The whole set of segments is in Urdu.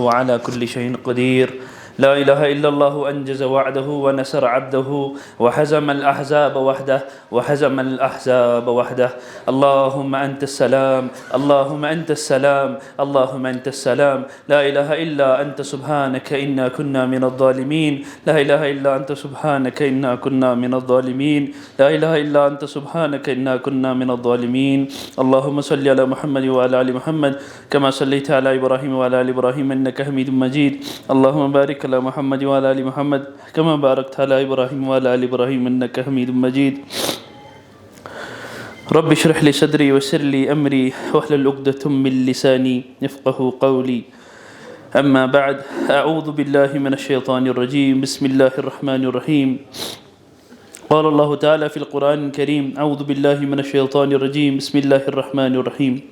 وهو على كل شيء قدير. لا إله إلا الله أنجز وعده ونصر عبده وهزم الأحزاب وحده. اللهم أنت السلام، اللهم أنت السلام، اللهم أنت السلام. لا إله إلا أنت سبحانك إنا كنا من الظالمين. لا إله إلا أنت سبحانك إنا كنا من الظالمين. لا إله إلا أنت سبحانك إنا كنا من الظالمين. اللهم صل على محمد وعلى آل محمد كما صليت على إبراهيم وعلى آل إبراهيم إنك حميد مجيد. اللهم بارك على محمد وعلى آل محمد كما باركت على إبراهيم وعلى آل إبراهيم إنك حميد مجيد. رب اشرح لي صدري ويسر لي أمري واحلل عقدة من لساني يفقهوا قولي. أما بعد، أعوذ بالله من الشيطان الرجيم. بسم الله الرحمن الرحيم. قال الله تعالى في القرآن الكريم: أعوذ بالله من الشيطان الرجيم. بسم الله الرحمن الرحيم.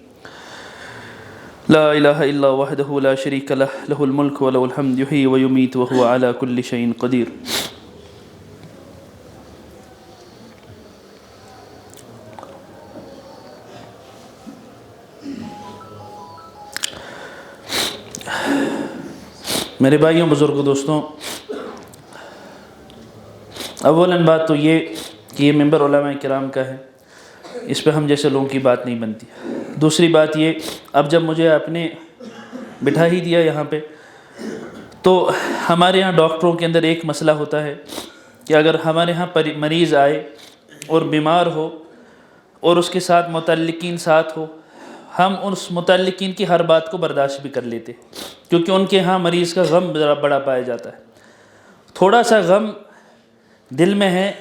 لا إله إلا وحده لا شريك له، له الملك وله الحمد، يحيي ويميت وهو على كل شيء قدير. میرے بھائیوں، بزرگوں، دوستوں، اولاً بات تو یہ کہ یہ ممبر علماء کرام کا ہے، اس پہ ہم جیسے لوگوں کی بات نہیں بنتی. دوسری بات یہ، اب جب مجھے آپ نے بٹھا ہی دیا یہاں پہ، تو ہمارے یہاں ڈاکٹروں کے اندر ایک مسئلہ ہوتا ہے کہ اگر ہمارے یہاں مریض آئے اور بیمار ہو اور اس کے ساتھ متعلقین ساتھ ہو، ہم اس متعلقین کی ہر بات کو برداشت بھی کر لیتے، کیونکہ ان کے ہاں مریض کا غم ذرا بڑا پایا جاتا ہے. تھوڑا سا غم دل میں ہے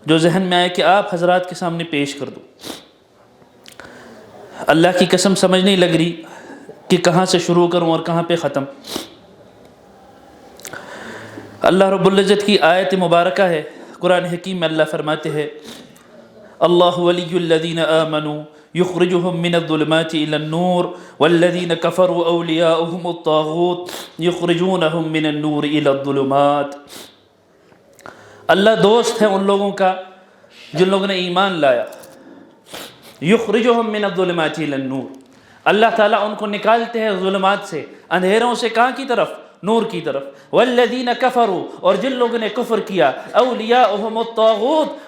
جو ذہن میں آئے کہ آپ حضرات کے سامنے پیش کر دو. اللہ کی قسم سمجھ نہیں لگ رہی کہ کہاں سے شروع کروں اور کہاں پہ ختم. اللہ رب العزت کی آیت مبارکہ ہے، قرآن حکیم میں اللہ فرماتے ہیں: اللہ ولی الذین آمنوا یخرجہم من الظلمات الی النور والذین کفروا اولیاؤہم الطاغوت یخرجونہم من النور الی الظلمات. اللہ دوست ہے ان لوگوں کا جن لوگوں نے ایمان لایا. یخرجہم من الظلمات الی النور، اللہ تعالیٰ ان کو نکالتے ہیں ظلمات سے، اندھیروں سے. کہاں کی طرف؟ نور کی طرف. والذین کفروا، اور جن لوگوں نے کفر کیا، اولیاؤہم الطاغوت،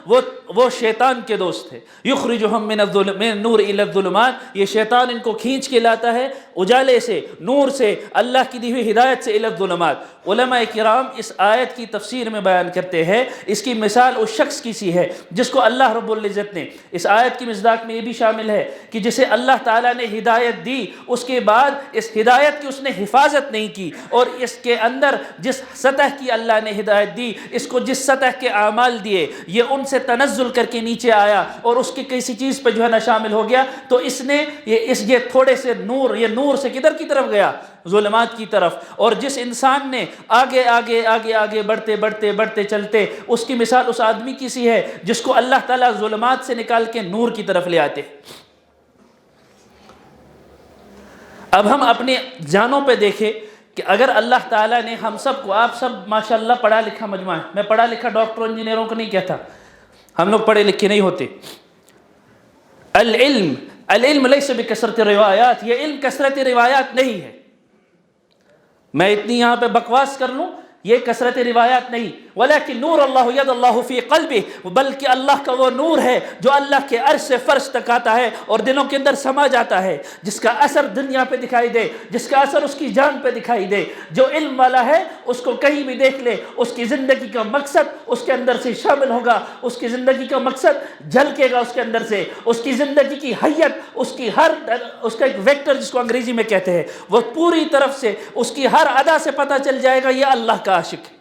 وہ شیطان کے دوست تھے. یخرجہم من النور الی الظلمات، یہ شیطان ان کو کھینچ کے لاتا ہے اجالے سے، نور سے، اللہ کی دی ہوئی ہدایت سے، الی الظلمات. علماء کرام اس آیت کی تفسیر میں بیان کرتے ہیں، اس کی مثال اس شخص کی سی ہے جس کو اللہ رب العزت نے، اس آیت کی مصداق میں یہ بھی شامل ہے کہ جسے اللہ تعالیٰ نے ہدایت دی، اس کے بعد اس ہدایت کی اس نے حفاظت نہیں کی، اور اس کے اندر جس سطح کی اللہ نے ہدایت دی، اس کو جس سطح کے اعمال دیے، یہ ان سے تنزل کر کے نیچے آیا اور اس کی کسی چیز پہ جو ہے نا شامل ہو گیا. تو اس نے یہ تھوڑے سے نور، یہ نور سے کدھر کی طرف گیا؟ ظلمات کی طرف. اور جس انسان نے آگے آگے آگے آگے بڑھتے بڑھتے بڑھتے چلتے، اس کی مثال اس آدمی کی سی ہے جس کو اللہ تعالیٰ ظلمات سے نکال کے نور کی طرف لے آتے. اب ہم اپنے جانوں پہ دیکھیں کہ اگر اللہ تعالیٰ نے ہم سب کو، آپ سب ماشاءاللہ پڑھا لکھا مجموعہ ہے، میں پڑھا لکھا ڈاکٹر انجینئروں کو نہیں کہتا، ہم لوگ پڑھے لکھے نہیں ہوتے. العلم لیس بکثرت روایات، یہ علم کثرت روایات نہیں ہے. میں اتنی یہاں پہ بکواس کر لوں، یہ کثرت روایات نہیں. ولیکن نور اللہ ید اللہ فی قلبہ، بلکہ اللہ کا وہ نور ہے جو اللہ کے عرش سے فرش تک آتا ہے اور دلوں کے اندر سما جاتا ہے، جس کا اثر دنیا پہ دکھائی دے، جس کا اثر اس کی جان پہ دکھائی دے. جو علم والا ہے اس کو کہیں بھی دیکھ لے، اس کی زندگی کا مقصد اس کے اندر سے شامل ہوگا، اس کی زندگی کا مقصد جھلکے گا اس کے اندر سے، اس کی زندگی کی حیت، اس کا ایک ویکٹر جس کو انگریزی میں کہتے ہیں، وہ پوری طرف سے اس کی ہر ادا سے پتہ چل جائے گا یہ اللہ کا عاشق ہے.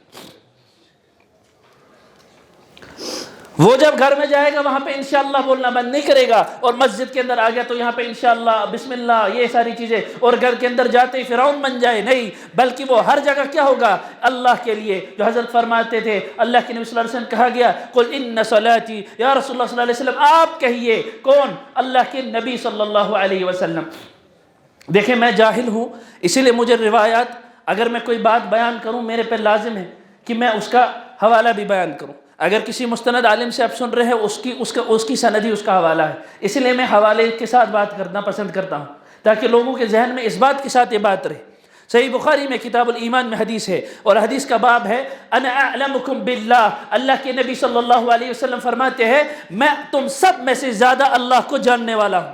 وہ جب گھر میں جائے گا وہاں پہ انشاءاللہ بولنا بند نہیں کرے گا، اور مسجد کے اندر آ گیا تو یہاں پہ انشاءاللہ بسم اللہ یہ ساری چیزیں، اور گھر کے اندر جاتے ہی فرعون بن جائے، نہیں، بلکہ وہ ہر جگہ کیا ہوگا؟ اللہ کے لیے. جو حضرت فرماتے تھے، اللہ کے نبی صلی اللہ علیہ وسلم کہا گیا قل ان صلاتی، یا رسول اللہ صلی اللہ علیہ وسلم آپ کہیے. کون؟ اللہ کے نبی صلی اللہ علیہ وسلم. دیکھیں میں جاہل ہوں، اسی لیے مجھے روایات، اگر میں کوئی بات بیان کروں میرے پہ لازم ہے کہ میں اس کا حوالہ بھی بیان کروں. اگر کسی مستند عالم سے آپ سن رہے ہیں، اس کی سندی اس کا حوالہ ہے. اس لیے میں حوالے کے ساتھ بات کرنا پسند کرتا ہوں، تاکہ لوگوں کے ذہن میں اس بات کے ساتھ یہ بات رہے. صحیح بخاری میں کتاب الایمان میں حدیث ہے، اور حدیث کا باب ہے انا اعلمکم باللہ، اللہ کے نبی صلی اللہ علیہ وسلم فرماتے ہیں میں تم سب میں سے زیادہ اللہ کو جاننے والا ہوں۔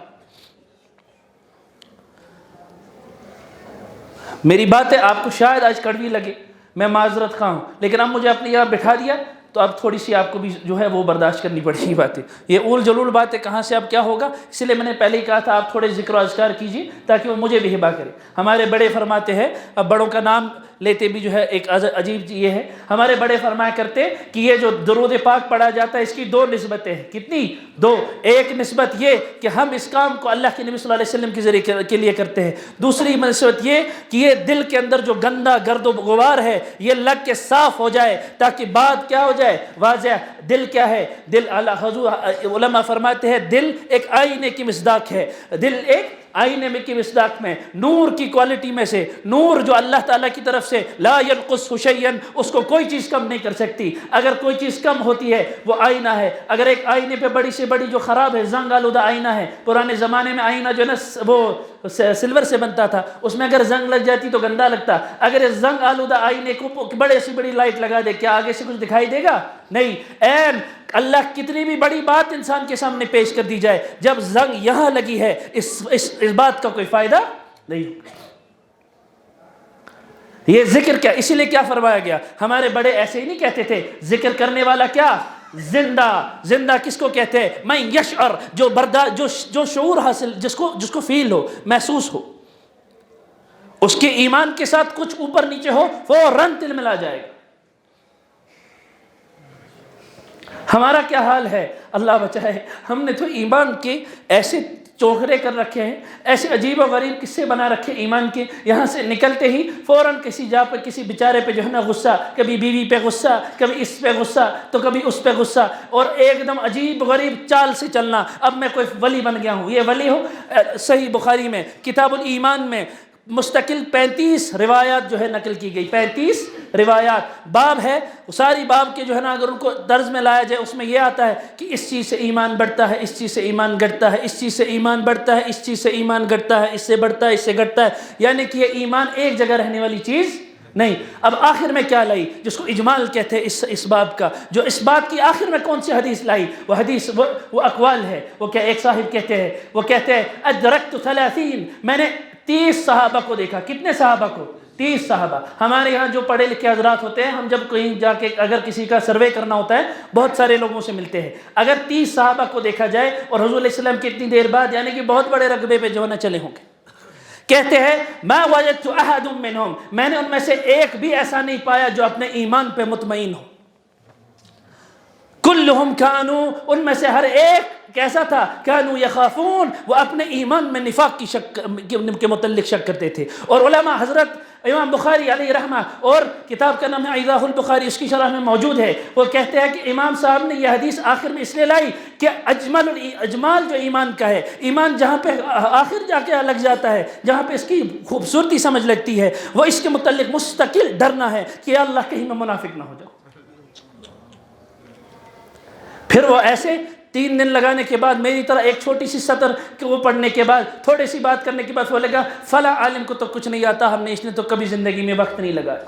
میری باتیں آپ کو شاید آج کڑوی لگے، میں معذرت خواہ ہوں، لیکن اب مجھے اپنے یہاں بٹھا دیا تو اب تھوڑی سی آپ کو بھی جو ہے وہ برداشت کرنی پڑے گی باتیں، یہ اول جلول باتیں کہاں سے اب کیا ہوگا، اس لیے میں نے پہلے ہی کہا تھا آپ تھوڑے ذکر و اذکار کیجیے تاکہ وہ مجھے بھی ہبا کرے۔ ہمارے بڑے فرماتے ہیں، اب بڑوں کا نام لیتے بھی جو ہے ایک عجیب یہ ہے، ہمارے بڑے فرمایا کرتے کہ یہ جو درود پاک پڑھا جاتا ہے اس کی دو نسبتیں ہیں، کتنی؟ دو۔ ایک نسبت یہ کہ ہم اس کام کو اللہ کے نبی صلی اللہ علیہ وسلم کے ذریعے کے لیے کرتے ہیں، دوسری نسبت یہ کہ یہ دل کے اندر جو گندا گرد و غبار ہے یہ لگ کے صاف ہو جائے تاکہ بات کیا ہو جائے، واضح۔ دل کیا ہے؟ دل حضور علماء فرماتے ہیں دل ایک آئینے کی مصداق ہے، دل ایک آئینے میں کی مصداق میں، نور کی کوالٹی میں سے، نور جو اللہ تعالیٰ کی طرف سے لا ينقص شيئا، اس کو کوئی چیز کم نہیں کر سکتی۔ اگر کوئی چیز کم ہوتی ہے وہ آئینہ ہے، اگر ایک آئینے پہ بڑی سے بڑی جو خراب ہے زنگ آلودہ آئینہ ہے، پرانے زمانے میں آئینہ جو ہے نا وہ سلور سے بنتا تھا، اس میں اگر زنگ لگ جاتی تو گندا لگتا، اگر اس زنگ آلودہ آئینے کو بڑے سے بڑی لائٹ لگا دے کیا آگے سے کچھ دکھائی دے گا؟ نہیں۔ این اللہ کتنی بھی بڑی بات انسان کے سامنے پیش کر دی جائے، جب زنگ یہاں لگی ہے اس بات کا کوئی فائدہ نہیں۔ یہ ذکر کیا، اسی لیے کیا فرمایا گیا، ہمارے بڑے ایسے ہی نہیں کہتے تھے ذکر کرنے والا کیا؟ زندہ۔ زندہ کس کو کہتے ہیں؟ میں یشعر، جو شعور حاصل، جس کو فیل ہو، محسوس ہو، اس کے ایمان کے ساتھ کچھ اوپر نیچے ہو فوراً دل ملا جائے گا۔ ہمارا کیا حال ہے، اللہ بچائے، ہم نے تو ایمان کے ایسے چوکھرے کر رکھے ہیں، ایسے عجیب و غریب قصے بنا رکھے ایمان کے، یہاں سے نکلتے ہی فوراً کسی جا پہ کسی بیچارے پہ جو ہے نا غصہ، کبھی بیوی پہ غصہ، کبھی اس پہ غصہ، تو کبھی اس پہ غصہ، اور ایک دم عجیب غریب چال سے چلنا، اب میں کوئی ولی بن گیا ہوں۔ یہ ولی ہو، صحیح بخاری میں کتاب الایمان میں مستقل 35 روایات جو ہے نقل کی گئی، 35 روایات، باب ہے، ساری باب کے جو ہے نا اگر ان کو درز میں لایا جائے اس میں یہ آتا ہے کہ اس چیز سے ایمان بڑھتا ہے، اس چیز سے ایمان گھٹتا ہے، اس چیز سے ایمان بڑھتا ہے، اس چیز سے ایمان گھٹتا ہے، اس سے بڑھتا ہے، اس سے گھٹتا ہے، یعنی کہ یہ ایمان ایک جگہ رہنے والی چیز نہیں۔ اب آخر میں کیا لائی جس کو اجمال کہتے ہیں اس باب کا، جو اس بات کی آخر میں کون سی حدیث لائی، وہ حدیث وہ اقوال ہے، وہ کیا ایک صاحب کہتے ہیں، وہ کہتے ہیں ادرکت 30، میں نے 30 صحابہ کو دیکھا۔ کتنے صحابہ کو؟ 30 صحابہ۔ ہمارے یہاں جو پڑھے لکھے حضرات ہوتے ہیں، ہم جب کہیں جا کے اگر کسی کا سروے کرنا ہوتا ہے بہت سارے لوگوں سے ملتے ہیں، اگر 30 صحابہ کو دیکھا جائے اور حضور علیہ السلام کی اتنی دیر بعد، یعنی کہ بہت بڑے رقبے پہ جو ہے نا چلے ہوں گے، کہتے ہیں ما وجدت احد منہم، میں نے ان میں سے ایک بھی ایسا نہیں پایا جو اپنے ایمان پہ مطمئن ہو۔ کلہم کانوا، ان میں سے ہر ایک کیسا تھا؟ کانوا یخافون، وہ اپنے ایمان میں نفاق کی شک کے متعلق شک کرتے تھے۔ اور علماء حضرت امام بخاری علیہ رحمہ، اور کتاب کا نام ہے ایضاح البخاری، اس کی شرح میں موجود ہے، وہ کہتے ہیں کہ امام صاحب نے یہ حدیث آخر میں اس لیے لائی کہ اجمال جو ایمان کا ہے، ایمان جہاں پہ آخر جا کے لگ جاتا ہے، جہاں پہ اس کی خوبصورتی سمجھ لگتی ہے، وہ اس کے متعلق مستقل ڈرنا ہے کہ یا اللہ کہیں میں منافق نہ ہو جاؤں۔ پھر وہ ایسے 3 دن لگانے کے بعد میری طرح ایک چھوٹی سی سطر کہ وہ پڑھنے کے بعد تھوڑی سی بات کرنے کے بعد وہ لگا فلاں عالم کو تو کچھ نہیں آتا، اس نے تو کبھی زندگی میں وقت نہیں لگایا۔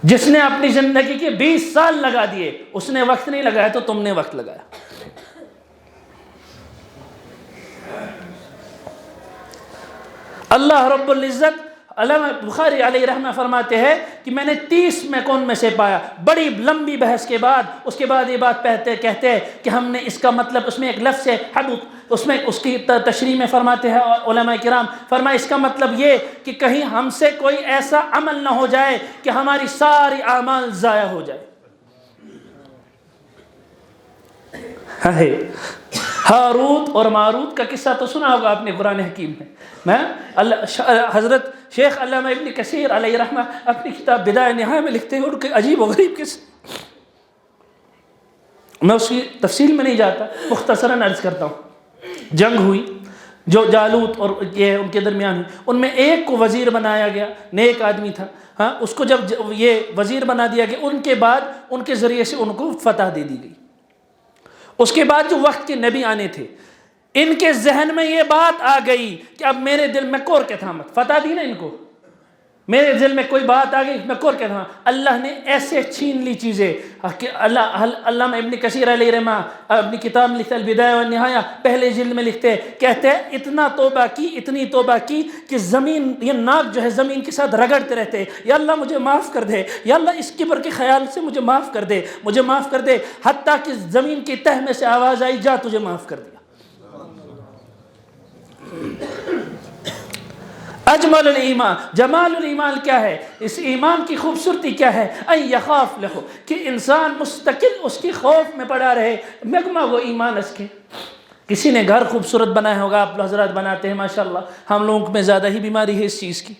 جس نے اپنی زندگی کے 20 سال لگا دیے اس نے وقت نہیں لگایا، تو تم نے وقت لگایا۔ اللہ رب العزت، علامہ بخاری علیہ رحمہ فرماتے ہیں کہ میں نے 30 میں کون میں سے پایا، بڑی لمبی بحث کے بعد، اس کے بعد یہ بات کہتے ہیں کہ ہم نے اس کا مطلب، اس میں ایک لفظ ہے حبط، اس میں اس کی تشریح میں فرماتے ہیں علماء کرام، فرمایا اس کا مطلب یہ کہ کہیں ہم سے کوئی ایسا عمل نہ ہو جائے کہ ہماری ساری اعمال ضائع ہو جائے۔ ہاروت اور ماروت کا قصہ تو سنا ہوگا آپ نے قرآن حکیم میں، حضرت شیخ علامہ ابن کثیر علیہ رحمہ اپنی کتاب بدایہ نہایہ میں لکھتے ہیں ان کے عجیب و غریب قصے، میں اس کی تفصیل میں نہیں جاتا، مختصراً عرض کرتا ہوں۔ جنگ ہوئی جو جالوت اور یہ ان کے درمیان ہوئی، ان میں ایک کو وزیر بنایا گیا، نیک آدمی تھا، ہاں، اس کو جب یہ وزیر بنا دیا گیا، ان کے بعد ان کے ذریعے سے ان کو فتح دے دی گئی۔ اس کے بعد جو وقت کے نبی آنے تھے، ان کے ذہن میں یہ بات آ گئی کہ اب میرے دل میں کور کے تھامت فتح دی نا ان کو، میرے دل میں کوئی بات آ گئی میں کور کے تھا، اللہ نے ایسے چھین لی چیزیں کہ علامہ ابن کثیر علیہ رحمہ اپنی کتاب لکھتے البدایہ والنہایہ پہلے جلد میں لکھتے کہتے ہیں اتنا توبہ کی، اتنی توبہ کی کہ زمین، یہ ناک جو ہے زمین کے ساتھ رگڑتے رہتے، یا اللہ مجھے معاف کر دے، یا اللہ اس کبر کے خیال سے مجھے معاف کر دے، مجھے معاف کر دے، حتیٰ کہ زمین کی تہ میں سے آواز آئی جا تجھے معاف کر دیا۔ اجمل الایمان، جمال الایمان کیا ہے؟ اس ایمان کی خوبصورتی کیا ہے؟ ان یخاف لہو، کہ انسان مستقل اس کی خوف میں پڑا رہے، مگما وہ ایمان اس کے۔ کسی نے گھر خوبصورت بنایا ہوگا، آپ حضرات بناتے ہیں ماشاءاللہ، ہم لوگوں میں زیادہ ہی بیماری ہے اس چیز کی،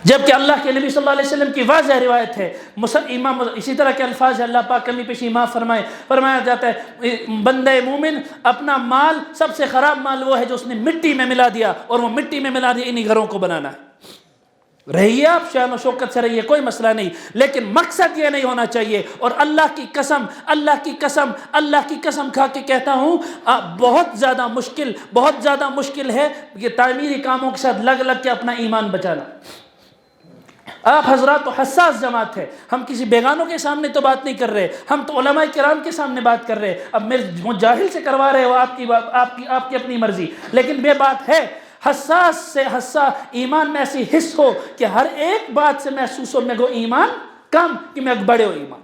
جبکہ اللہ کے نبی صلی اللہ علیہ وسلم کی واضح روایت ہے، امام اسی طرح کے الفاظ ہے، اللہ پاک کمی پیشی معاف فرمائے، فرمایا جاتا ہے بندہ مومن اپنا مال، سب سے خراب مال وہ ہے جو اس نے مٹی میں ملا دیا، اور وہ مٹی میں ملا دیا انہی گھروں کو بنانا ہے۔ رہیے آپ شان و شوکت سے رہیے، کوئی مسئلہ نہیں، لیکن مقصد یہ نہیں ہونا چاہیے۔ اور اللہ کی قسم، اللہ کی قسم، اللہ کی قسم کھا کے کہتا ہوں، بہت زیادہ مشکل ہے یہ تعمیری کاموں کے ساتھ لگ کے اپنا ایمان بچانا۔ آپ حضرات تو حساس جماعت ہے، ہم کسی بیگانوں کے سامنے تو بات نہیں کر رہے، ہم تو علماء کرام کے سامنے بات کر رہے۔ اب میرے جاہل سے کروا رہے ہو، آپ کی اپنی مرضی، لیکن یہ بات ہے حساس سے حساس ایمان میں ایسی حس ہو کہ ہر ایک بات سے محسوس ہو میں گو ایمان کم کہ میں بڑے ہو ایمان۔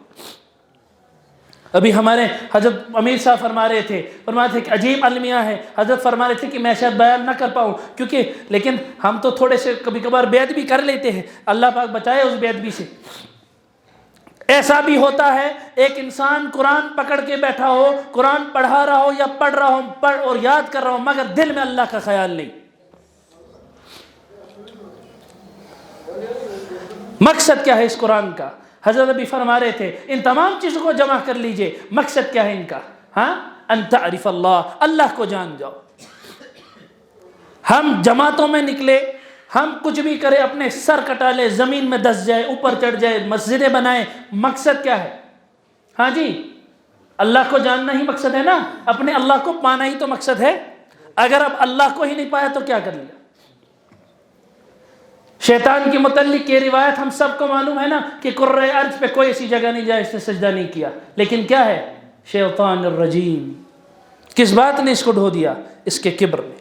ابھی ہمارے حضرت امیر صاحب فرما رہے تھے کہ عجیب المیہ ہے، حضرت فرما رہے تھے کہ میں شاید بیان نہ کر پاؤں کیونکہ، لیکن ہم تو تھوڑے سے کبھی کبھار بیعت بھی کر لیتے ہیں، اللہ پاک بچائے اس بیعت بھی سے۔ ایسا بھی ہوتا ہے ایک انسان قرآن پکڑ کے بیٹھا ہو، قرآن پڑھا رہا ہو یا پڑھ رہا ہو اور یاد کر رہا ہو، مگر دل میں اللہ کا خیال نہیں۔ مقصد کیا ہے اس قرآن کا؟ حضرت ابھی فرما رہے تھے ان تمام چیزوں کو جمع کر لیجئے، مقصد کیا ہے ان کا؟ ان تعرف اللہ، اللہ کو جان جاؤ۔ ہم جماعتوں میں نکلے، ہم کچھ بھی کرے، اپنے سر کٹا لے، زمین میں دس جائے، اوپر چڑھ جائے، مسجدیں بنائے، مقصد کیا ہے؟ ہاں جی، اللہ کو جاننا ہی مقصد ہے نا، اپنے اللہ کو پانا ہی تو مقصد ہے۔ اگر اب اللہ کو ہی نہیں پایا تو کیا کر لیا؟ شیطان کے متعلق یہ روایت ہم سب کو معلوم ہے نا کہ کرۂ ارض پہ کوئی ایسی جگہ نہیں جائے اس نے سجدہ نہیں کیا، لیکن کیا ہے؟ شیطان الرجیم۔ کس بات نے اس کو ڈھو دیا؟ اس کے کبر نے۔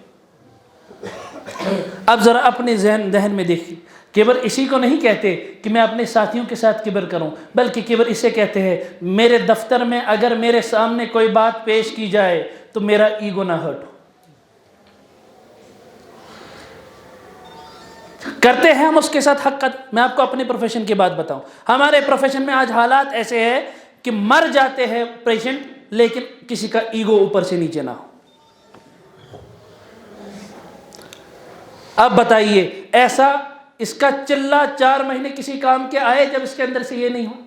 اب ذرا اپنے ذہن میں دیکھیے، کبر اسی کو نہیں کہتے کہ میں اپنے ساتھیوں کے ساتھ کبر کروں، بلکہ کبر اسے کہتے ہیں میرے دفتر میں اگر میرے سامنے کوئی بات پیش کی جائے تو میرا ایگو نہ ہرٹ ہو۔ کرتے ہیں ہم اس کے ساتھ حق میں آپ کو اپنے پروفیشن کی بات بتاؤں، ہمارے پروفیشن میں آج حالات ایسے ہیں کہ مر جاتے ہیں پیشنٹ لیکن کسی کا ایگو اوپر سے نیچے نہ ہو۔ اب بتائیے ایسا اس کا چلہ 4 مہینے کسی کام کے آئے جب اس کے اندر سے یہ نہیں ہو؟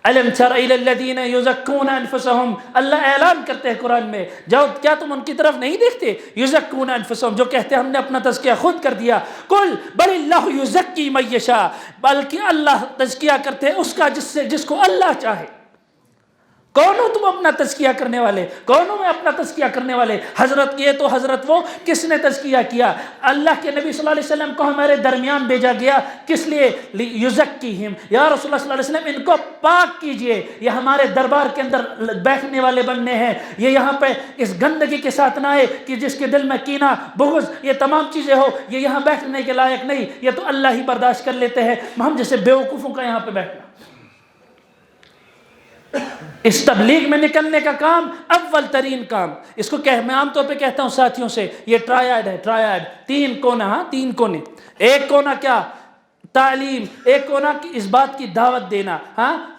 أَلَمْ تَرَ إِلَى الَّذِينَ يُزَكُّونَ أَنفُسَهُمْ، اللہ اعلان کرتے ہیں قرآن میں، جاؤ کیا تم ان کی طرف نہیں دیکھتے؟ يُزَكُّونَ أَنفُسَهُمْ، جو کہتے ہیں ہم نے اپنا تزکیہ خود کر دیا۔ قُلْ بَلِ اللَّهُ يُزَكِّي مَن يَشَاءُ، بلکہ اللہ تزکیہ کرتے ہیں اس کا جس کو اللہ چاہے۔ کون ہو تم اپنا تزکیہ کرنے والے؟ کون ہو میں اپنا تزکیہ کرنے والے؟ حضرت یہ تو حضرت وہ، کس نے تزکیہ کیا؟ اللہ کے نبی صلی اللہ علیہ وسلم کو ہمارے درمیان بھیجا گیا، کس لیے؟ یزکیہم، یا رسول اللہ صلی اللہ علیہ وسلم ان کو پاک کیجئے، یہ ہمارے دربار کے اندر بیٹھنے والے بننے ہیں، یہ یہاں پہ اس گندگی کے ساتھ نہ آئے کہ جس کے دل میں کینہ، بغض، یہ تمام چیزیں ہو، یہ یہاں بیٹھنے کے لائق نہیں، یہ تو اللہ ہی برداشت کر لیتے ہیں، ہم جیسے بیوقوفوں کا یہاں پہ بیٹھنا۔ اس تبلیغ میں نکلنے کا کام اول ترین کام، اس کو میں عام طور پہ کہتا ہوں ساتھیوں سے، یہ ٹرائیڈ ہے، ٹرائیڈ، 3 کونا، 3 کونے۔ ایک کونا کیا؟ تعلیم، ایک کونا اس بات کی دعوت دینا،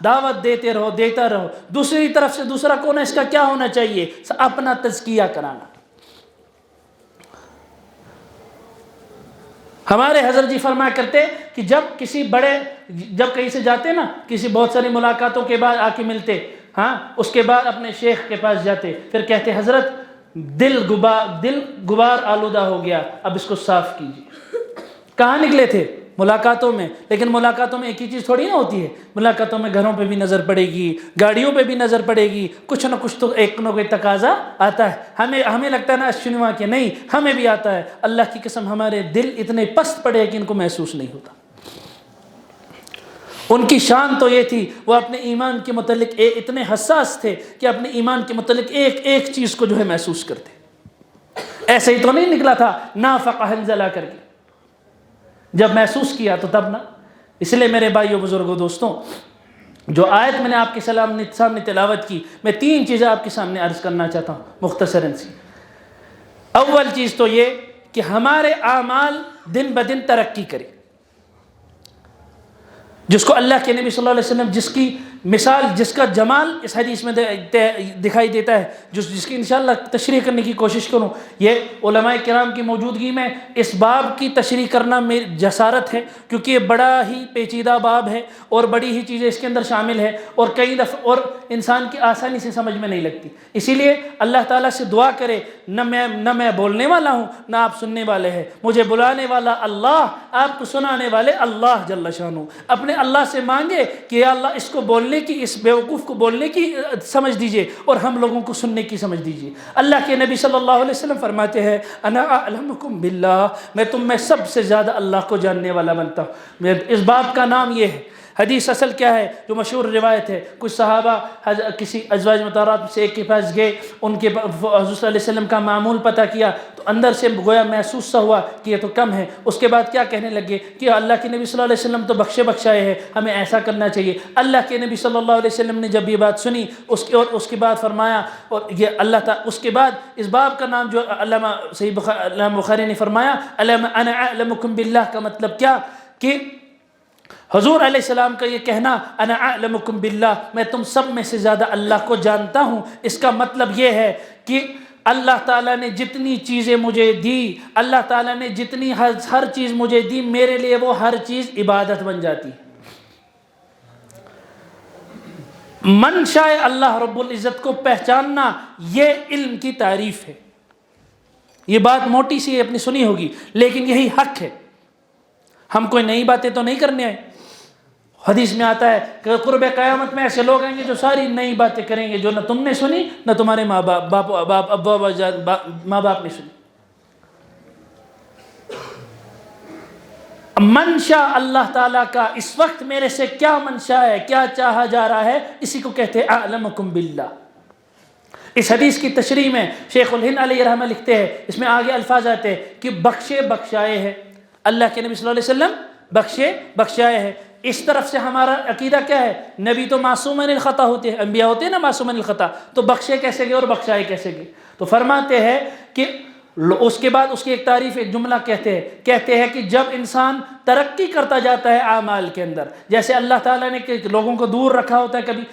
دعوت دیتے رہو، دیتا رہو۔ دوسری طرف سے دوسرا کونا اس کا کیا ہونا چاہیے؟ اپنا تزکیہ کرانا۔ ہمارے حضرت جی فرمایا کرتے کہ جب کہیں سے جاتے نا، کسی بہت ساری ملاقاتوں کے بعد آ کے ملتے، اس کے بعد اپنے شیخ کے پاس جاتے، پھر کہتے حضرت دل غبار آلودہ ہو گیا، اب اس کو صاف کیجیے۔ کہاں نکلے تھے؟ ملاقاتوں میں، لیکن ملاقاتوں میں ایک ہی چیز تھوڑی نہ ہوتی ہے، ملاقاتوں میں گھروں پہ بھی نظر پڑے گی، گاڑیوں پہ بھی نظر پڑے گی، کچھ نہ کچھ تو ایک نہ کوئی تقاضا آتا ہے۔ ہمیں لگتا ہے نا اشنوا کے، نہیں، ہمیں بھی آتا ہے۔ اللہ کی قسم ہمارے دل اتنے پست پڑے کہ ان کو محسوس نہیں ہوتا۔ ان کی شان تو یہ تھی، وہ اپنے ایمان کے متعلق اتنے حساس تھے کہ اپنے ایمان کے متعلق ایک ایک چیز کو جو ہے محسوس کرتے۔ ایسے ہی تو نہیں نکلا تھا نافق حنظلہ کر کے، جب محسوس کیا تو تب نا۔ اس لیے میرے بھائیوں، بزرگوں، دوستوں، جو آیت میں نے آپ کے سامنے تلاوت کی، میں 3 چیزیں آپ کے سامنے عرض کرنا چاہتا ہوں مختصراً سی۔ اول چیز تو یہ کہ ہمارے اعمال دن بدن ترقی کرے، جس کو اللہ کے نبی صلی اللہ علیہ وسلم جس کی مثال، جس کا جمال اس حدیث میں دکھائی دیتا ہے، جس کی انشاءاللہ تشریح کرنے کی کوشش کروں۔ یہ علماء کرام کی موجودگی میں اس باب کی تشریح کرنا میری جسارت ہے، کیونکہ یہ بڑا ہی پیچیدہ باب ہے اور بڑی ہی چیزیں اس کے اندر شامل ہے، اور کئی دفعہ اور انسان کی آسانی سے سمجھ میں نہیں لگتی۔ اسی لیے اللہ تعالیٰ سے دعا کرے، نہ میں بولنے والا ہوں نہ آپ سننے والے ہیں، مجھے بلانے والا اللہ، آپ کو سنانے والے اللہ جل شانہ۔ اپنے اللہ سے مانگے کہ یا اللہ اس کو بولنے کی، اس بیوقوف کو بولنے کی سمجھ دیجئے اور ہم لوگوں کو سننے کی سمجھ دیجئے۔ اللہ کے نبی صلی اللہ علیہ وسلم فرماتے ہیں انا اعلمکم باللہ، میں تم میں سب سے زیادہ اللہ کو جاننے والا بنتا ہوں۔ اس باب کا نام یہ ہے۔ حدیث اصل کیا ہے؟ جو مشہور روایت ہے، کچھ صحابہ کسی ازواج مطہرات سے ایک کے پاس گئے، ان کے حضور صلی اللہ علیہ وسلم کا معمول پتہ کیا تو اندر سے گویا محسوس سا ہوا کہ یہ تو کم ہے۔ اس کے بعد کیا کہنے لگے کہ اللہ کے نبی صلی اللہ علیہ وسلم تو بخشائے ہیں، ہمیں ایسا کرنا چاہیے۔ اللہ کے نبی صلی اللہ علیہ وسلم نے جب یہ بات سنی اس کے بعد فرمایا، اور یہ اللہ تعالیٰ اس کے بعد اس باب کا نام جو علامہ بخاری نے فرمایا انا اعلمکم باللہ کا مطلب کیا کہ حضور علیہ السلام کا یہ کہنا انا اعلمکم باللہ، میں تم سب میں سے زیادہ اللہ کو جانتا ہوں، اس کا مطلب یہ ہے کہ اللہ تعالیٰ نے جتنی چیزیں مجھے دی، اللہ تعالیٰ نے جتنی ہر چیز مجھے دی، میرے لیے وہ ہر چیز عبادت بن جاتی۔ منشاء اللہ رب العزت کو پہچاننا یہ علم کی تعریف ہے۔ یہ بات موٹی سی اپنی سنی ہوگی، لیکن یہی حق ہے۔ ہم کوئی نئی باتیں تو نہیں کرنے آئے۔ حدیث میں آتا ہے کہ قرب قیامت میں ایسے لوگ آئیں گے جو ساری نئی باتیں کریں گے، جو نہ تم نے سنی نہ تمہارے ماں باپ نے سنی۔ منشا اللہ تعالیٰ کا اس وقت میرے سے کیا منشا ہے، کیا چاہا جا رہا ہے، اسی کو کہتے ہیں اعلمکم باللہ۔ اس حدیث کی تشریح میں شیخ الہند علیہ رحمہ لکھتے ہیں، اس میں آگے الفاظ آتے ہیں کہ بخشائے ہے، اللہ کے نبی صلی اللہ علیہ وسلم بخشائے ہے۔ اس طرف سے ہمارا عقیدہ کیا ہے؟ نبی تو معصوم من الخطا ہوتے ہیں، انبیاء ہوتے ہیں نا معصوم من الخطا، تو بخشے کیسے گئے اور بخشائے کیسے گئے؟ تو فرماتے ہیں کہ اس کے بعد اس کی ایک تعریف، ایک جملہ کہتے ہیں کہ جب انسان ترقی کرتا جاتا ہے اعمال کے اندر، جیسے اللہ تعالیٰ نے لوگوں کو دور رکھا ہوتا ہے کبھی،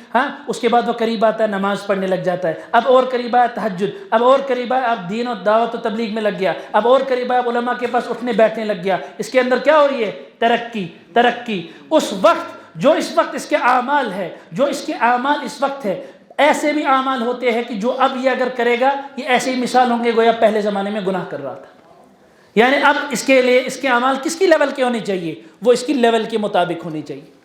اس کے بعد وہ قریب آتا ہے، نماز پڑھنے لگ جاتا ہے، اب اور قریب آیا تہجد، اب اور قریب آیا اب دین و دعوت و تبلیغ میں لگ گیا، اب اور قریب آیا علماء کے پاس اٹھنے بیٹھنے لگ گیا۔ اس کے اندر کیا ہو رہی ہے؟ ترقی۔ اس وقت اس کے اعمال ہے، اس وقت ہے، ایسے بھی اعمال ہوتے ہیں کہ جو اب یہ اگر کرے گا، یہ ایسے ہی مثال ہوں گے گویا پہلے زمانے میں گناہ کر رہا تھا۔ یعنی اب اس کے لیے اس کے اعمال کس کی لیول کے ہونے چاہیے؟ وہ اس کی لیول کے مطابق ہونے چاہیے۔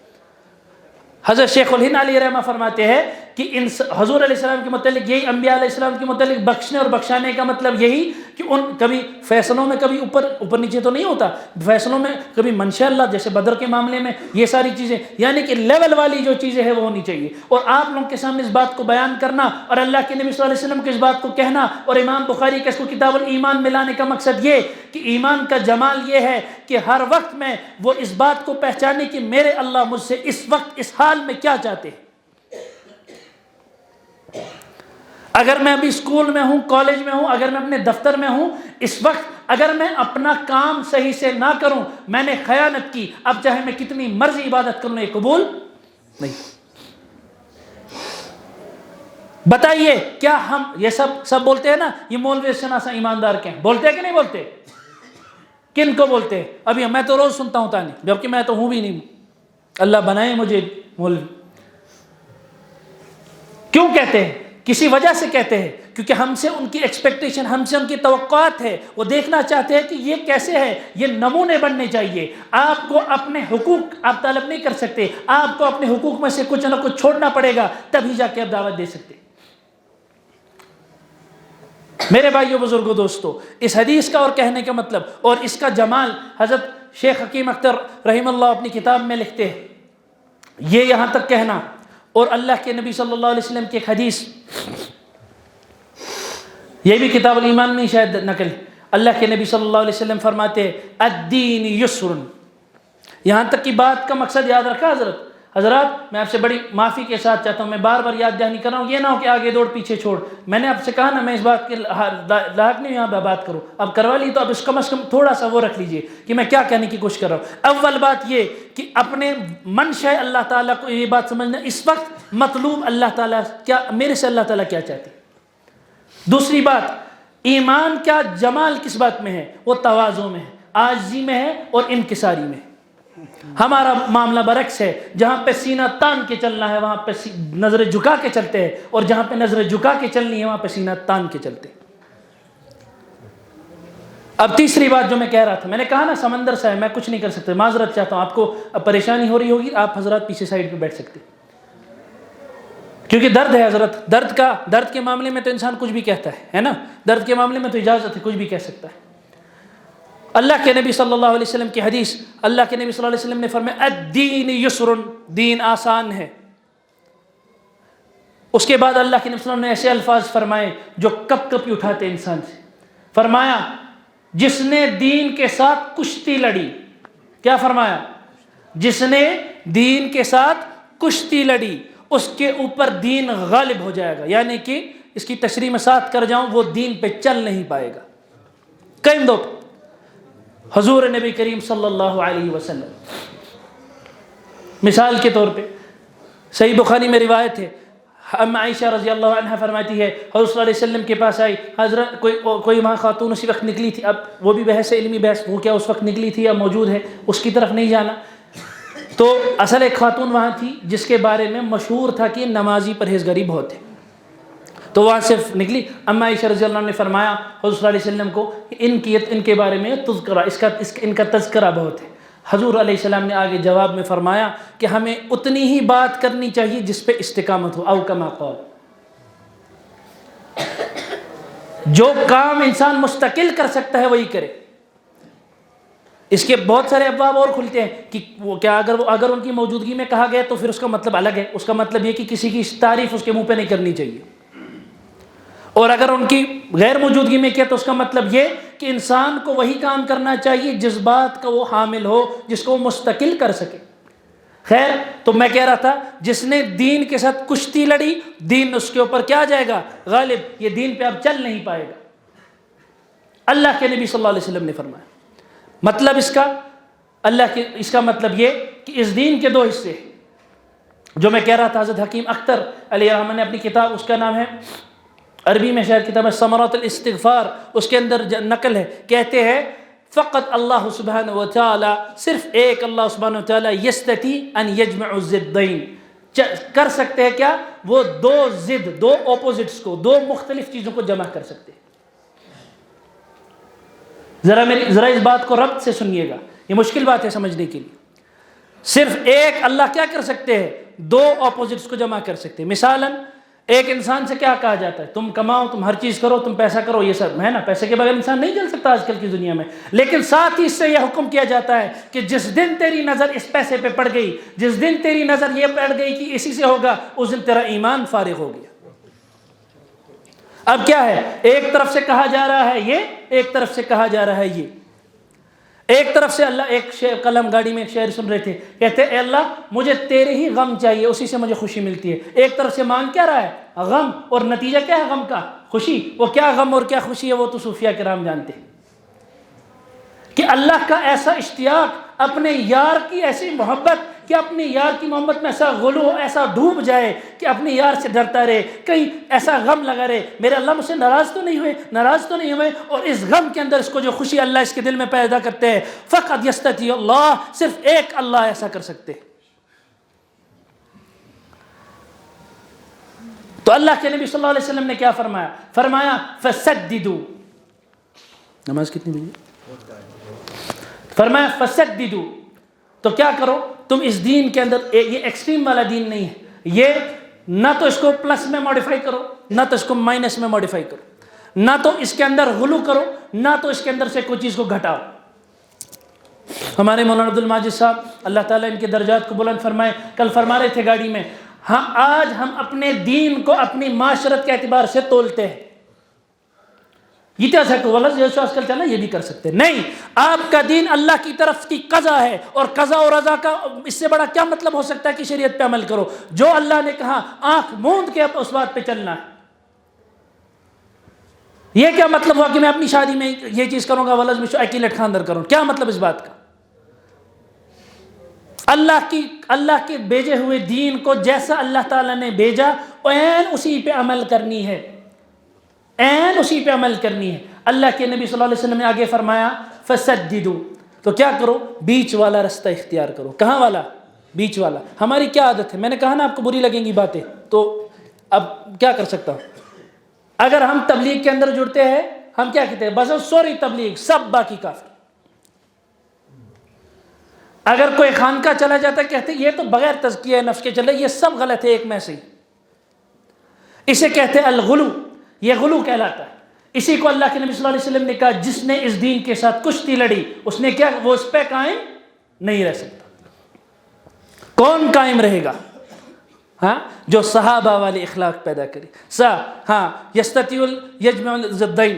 حضرت شیخ الہند علیہ رحمہ فرماتے ہیں کہ حضور علیہ السلام کے متعلق یہی، انبیاء علیہ السلام کے متعلق بخشنے اور بخشانے کا مطلب یہی کہ ان کبھی فیصلوں میں کبھی اوپر نیچے تو نہیں ہوتا، فیصلوں میں کبھی منشاء اللہ، جیسے بدر کے معاملے میں یہ ساری چیزیں، یعنی کہ لیول والی جو چیزیں ہیں وہ ہونی چاہیے۔ اور آپ لوگوں کے سامنے اس بات کو بیان کرنا اور اللہ کے نبی صلی اللہ علیہ وسلم کے اس بات کو کہنا، اور امام بخاری کا اس کو کتاب الایمان میں لانے کا مقصد یہ کہ ایمان کا جمال یہ ہے کہ ہر وقت میں وہ اس بات کو پہچانے کہ میرے اللہ مجھ سے اس وقت اس حال میں کیا چاہتے ہیں۔ اگر میں ابھی اسکول میں ہوں، کالج میں ہوں، اگر میں اپنے دفتر میں ہوں، اس وقت اگر میں اپنا کام صحیح سے نہ کروں، میں نے خیانت کی، اب چاہے میں کتنی مرضی عبادت کروں یہ قبول نہیں۔ بتائیے کیا ہم یہ سب بولتے ہیں نا، یہ مولوی شناسا ایماندار کے ہیں، بولتے ہیں کہ نہیں بولتے؟ کن کو بولتے ہیں؟ ابھی میں تو روز سنتا ہوں تانی، جبکہ میں تو ہوں بھی نہیں، اللہ بنائے مجھے مولوی۔ کیوں کہتے ہیں؟ کسی وجہ سے کہتے ہیں، کیونکہ ہم سے ان کی ایکسپیکٹیشن، ہم سے ان کی توقعات ہے، وہ دیکھنا چاہتے ہیں کہ یہ کیسے ہے، یہ نمونے بننے چاہیے۔ آپ کو اپنے حقوق آپ طلب نہیں کر سکتے، آپ کو اپنے حقوق میں سے کچھ نہ کچھ چھوڑنا پڑے گا، تبھی جا کے آپ دعوت دے سکتے۔ میرے بھائیو، بزرگوں، دوستو، اس حدیث کا اور کہنے کا مطلب اور اس کا جمال حضرت شیخ حکیم اختر رحمہ اللہ اپنی کتاب میں لکھتے ہیں۔ یہ یہاں تک کہنا اور اللہ کے نبی صلی اللہ علیہ وسلم کی ایک حدیث، یہ بھی کتاب الایمان میں شاید نقل، اللہ کے نبی صلی اللہ علیہ وسلم فرماتے ہیں الدین یسر۔ یہاں تک کی بات کا مقصد یاد رکھا حضرات، میں آپ سے بڑی معافی کے ساتھ چاہتا ہوں، میں بار بار یاد دہانی کر رہا ہوں، یہ نہ ہو کہ آگے دوڑ پیچھے چھوڑ۔ میں نے آپ سے کہا نا، میں اس بات کے لاحق نہیں یہاں بات کروں، اب کروا لی تو اب اس کم از کم تھوڑا سا وہ رکھ لیجئے کہ میں کیا کہنے کی کوشش کر رہا ہوں۔ اول بات یہ کہ اپنے منشأ اللہ تعالیٰ کو یہ بات سمجھنا، اس وقت مطلوب اللہ تعالیٰ کیا، میرے سے اللہ تعالیٰ کیا چاہتے۔ دوسری بات، ایمان کا جمال کس بات میں ہے؟ وہ تواضع میں ہے، عاجزی میں ہے اور انکساری میں ہے۔ ہمارا معاملہ برعکس ہے، جہاں پہ سینہ تان کے چلنا ہے وہاں پہ نظر جھکا کے چلتے ہیں، اور جہاں پہ نظر جھکا کے چلنی ہے وہاں پہ سینہ تان کے چلتے ہیں۔ اب تیسری بات جو میں کہہ رہا تھا، میں نے کہا نا سمندر سا ہے، میں کچھ نہیں کر سکتا، معذرت چاہتا ہوں، آپ کو اب پریشانی ہو رہی ہوگی، آپ حضرات پیچھے سائڈ پہ بیٹھ سکتے، کیونکہ درد ہے حضرت، درد کے معاملے میں تو انسان کچھ بھی کہتا ہے نا، درد کے معاملے میں تو اجازت ہے، کچھ بھی کہہ سکتا ہے۔ اللہ کے نبی صلی اللہ علیہ وسلم کی حدیث، اللہ کے نبی صلی اللہ علیہ وسلم نے فرمایا الدین یسر، دین آسان ہے۔ اس کے بعد اللہ کے نبی صلی اللہ علیہ وسلم نے ایسے الفاظ فرمائے جو کپ کپی اٹھاتے انسان سے۔ فرمایا جس نے دین کے ساتھ کشتی لڑی، کیا فرمایا؟ جس نے دین کے ساتھ کشتی لڑی اس کے اوپر دین غالب ہو جائے گا، یعنی کہ اس کی تشریح میں ساتھ کر جاؤں، وہ دین پہ چل نہیں پائے گا۔ کہیں دو حضور نبی کریم صلی اللہ علیہ وسلم، مثال کے طور پہ صحیح بخاری میں روایت ہے، ام عائشہ رضی اللہ عنہ فرماتی ہے حضور صلی اللہ علیہ وسلم کے پاس آئی حضرت، کوئی ماں خاتون اسی وقت نکلی تھی، اب وہ بھی بحث علمی بحث، وہ کیا اس وقت نکلی تھی یا موجود ہے اس کی طرف نہیں جانا، تو اصل ایک خاتون وہاں تھی جس کے بارے میں مشہور تھا کہ نمازی پرہیزگاری بہت ہے، تو وہاں سے نکلی۔ اما عائشہ رضی اللہ عنہ نے فرمایا حضور صلی اللہ علیہ وسلم کو ان کے بارے میں تذکرہ، ان کا تذکرہ بہت ہے۔ حضور علیہ السلام نے آگے جواب میں فرمایا کہ ہمیں اتنی ہی بات کرنی چاہیے جس پہ استقامت ہو، او کما قال، جو کام انسان مستقل کر سکتا ہے وہی کرے۔ اس کے بہت سارے ابواب اور کھلتے ہیں کہ وہ کیا اگر ان کی موجودگی میں کہا گیا تو پھر اس کا مطلب الگ ہے، اس کا مطلب یہ کہ کسی کی تعریف اس کے منہ پہ نہیں کرنی چاہیے، اور اگر ان کی غیر موجودگی میں کیا تو اس کا مطلب یہ کہ انسان کو وہی کام کرنا چاہیے جس بات کا وہ حامل ہو، جس کو وہ مستقل کر سکے۔ خیر، تو میں کہہ رہا تھا جس نے دین کے ساتھ کشتی لڑی، دین اس کے اوپر کیا جائے گا؟ غالب، یہ دین پہ اب چل نہیں پائے گا، اللہ کے نبی صلی اللہ علیہ وسلم نے فرمایا۔ مطلب اس کا مطلب یہ کہ اس دین کے دو حصے جو میں کہہ رہا تھا، حضرت حکیم اختر علیہ الرحمہ نے اپنی کتاب، اس کا نام ہے عربی میں شاید کتاب ہے ثمرات الاستغفار، اس کے اندر نقل ہے، کہتے ہیں فقط اللہ سبحانہ وتعالی، صرف ایک اللہ سبحانہ وتعالی یستطیع ان یجمع الضدین، کر سکتے ہیں کیا؟ وہ دو ضد، دو اپوزٹس کو، دو مختلف چیزوں کو جمع کر سکتے ہیں۔ ذرا اس بات کو ربط سے سنیے گا، یہ مشکل بات ہے سمجھنے کے لیے۔ صرف ایک اللہ کیا کر سکتے ہیں؟ دو اپوزٹس کو جمع کر سکتے ہیں۔ مثالاً ایک انسان سے کیا کہا جاتا ہے؟ تم کماؤ، تم ہر چیز کرو، تم پیسہ کرو، یہ سب ہے نا، پیسے کے بغیر انسان نہیں چل سکتا آج کل کی دنیا میں، لیکن ساتھ ہی اس سے یہ حکم کیا جاتا ہے کہ جس دن تیری نظر اس پیسے پہ پڑ گئی، جس دن تیری نظر یہ پڑ گئی کہ اسی سے ہوگا، اس دن تیرا ایمان فارغ ہو گیا۔ اب کیا ہے؟ ایک طرف سے کہا جا رہا ہے یہ، ایک طرف سے کہا جا رہا ہے یہ۔ ایک طرف سے اللہ، ایک شعر، قلم گاڑی میں ایک شعر سن رہے تھے، کہتے اے اللہ مجھے تیرے ہی غم چاہیے، اسی سے مجھے خوشی ملتی ہے۔ ایک طرف سے مانگ کیا رہا ہے؟ غم، اور نتیجہ کیا ہے غم کا؟ خوشی۔ وہ کیا غم اور کیا خوشی ہے وہ تو صوفیاء کرام جانتے ہیں، کہ اللہ کا ایسا اشتیاق، اپنے یار کی ایسی محبت کہ اپنے یار کی محبت میں ایسا غلو، ایسا ڈوب جائے کہ اپنے یار سے ڈرتا رہے، کہیں ایسا غم لگا رہے میرے اللہ مجھ سے ناراض تو نہیں ہوئے، اور اس غم کے اندر اس کو جو خوشی اللہ اس کے دل میں پیدا کرتے ہیں، فقط یستطیع اللہ، صرف ایک اللہ ایسا کر سکتے ہیں۔ تو اللہ کے نبی صلی اللہ علیہ وسلم نے کیا فرمایا؟ فرمایا فسددوا. نماز کتنی بجے؟ فرمایا فسددوا. تو کیا کرو تم اس دین کے اندر، یہ ایکسٹریم والا دین نہیں ہے، یہ نہ تو اس کو پلس میں ماڈیفائی کرو نہ تو اس کو مائنس میں ماڈیفائی کرو، نہ تو اس کے اندر غلو کرو نہ تو اس کے اندر سے کوئی چیز کو گھٹاؤ. ہمارے مولانا عبد الماجد صاحب اللہ تعالیٰ ان کے درجات کو بلند فرمائے، کل فرما رہے تھے گاڑی میں، ہاں آج ہم اپنے دین کو اپنی معاشرت کے اعتبار سے تولتے ہیں. یہ کیا سکتے واللہ آج کل چلا یہ بھی کر سکتے نہیں. آپ کا دین اللہ کی طرف کی قضا ہے، اور قضا اور رضا کا اس سے بڑا کیا مطلب ہو سکتا ہے کہ شریعت پہ عمل کرو. جو اللہ نے کہا آنکھ موند کے اس بات پہ چلنا ہے. یہ کیا مطلب ہوا کہ میں اپنی شادی میں یہ چیز کروں گا واللہ میں اکیلٹ خاندر کروں؟ کیا مطلب اس بات کا؟ اللہ کے بھیجے ہوئے دین کو جیسا اللہ تعالیٰ نے بھیجا عین اسی پہ عمل کرنی ہے، عین اسی پہ عمل کرنی ہے. اللہ کے نبی صلی اللہ علیہ وسلم نے آگے فرمایا فسددوا. تو کیا کرو؟ بیچ والا رستہ اختیار کرو. کہاں والا؟ بیچ والا. ہماری کیا عادت ہے؟ میں نے کہا نا آپ کو بری لگیں گی باتیں، تو اب کیا کر سکتا ہوں؟ اگر ہم تبلیغ کے اندر جڑتے ہیں ہم کیا کہتے ہیں؟ بس سوری تبلیغ سب باقی کافر. اگر کوئی خانقاہ چلا جاتا ہے کہتے ہیں یہ تو بغیر تزکیہ نفس کے چلے، یہ سب غلط ہے ایک میں سے. اسے کہتے ہیں الغلو، یہ غلو کہلاتا ہے. اسی کو اللہ کے نبی صلی اللہ علیہ وسلم نے کہا جس نے اس دین کے ساتھ کشتی لڑی اس نے کیا، وہ اس پہ قائم نہیں رہ سکتا. کون قائم رہے گا؟ ہاں جو صحابہ والے اخلاق پیدا کرے. یستطیع یجمع الضدین.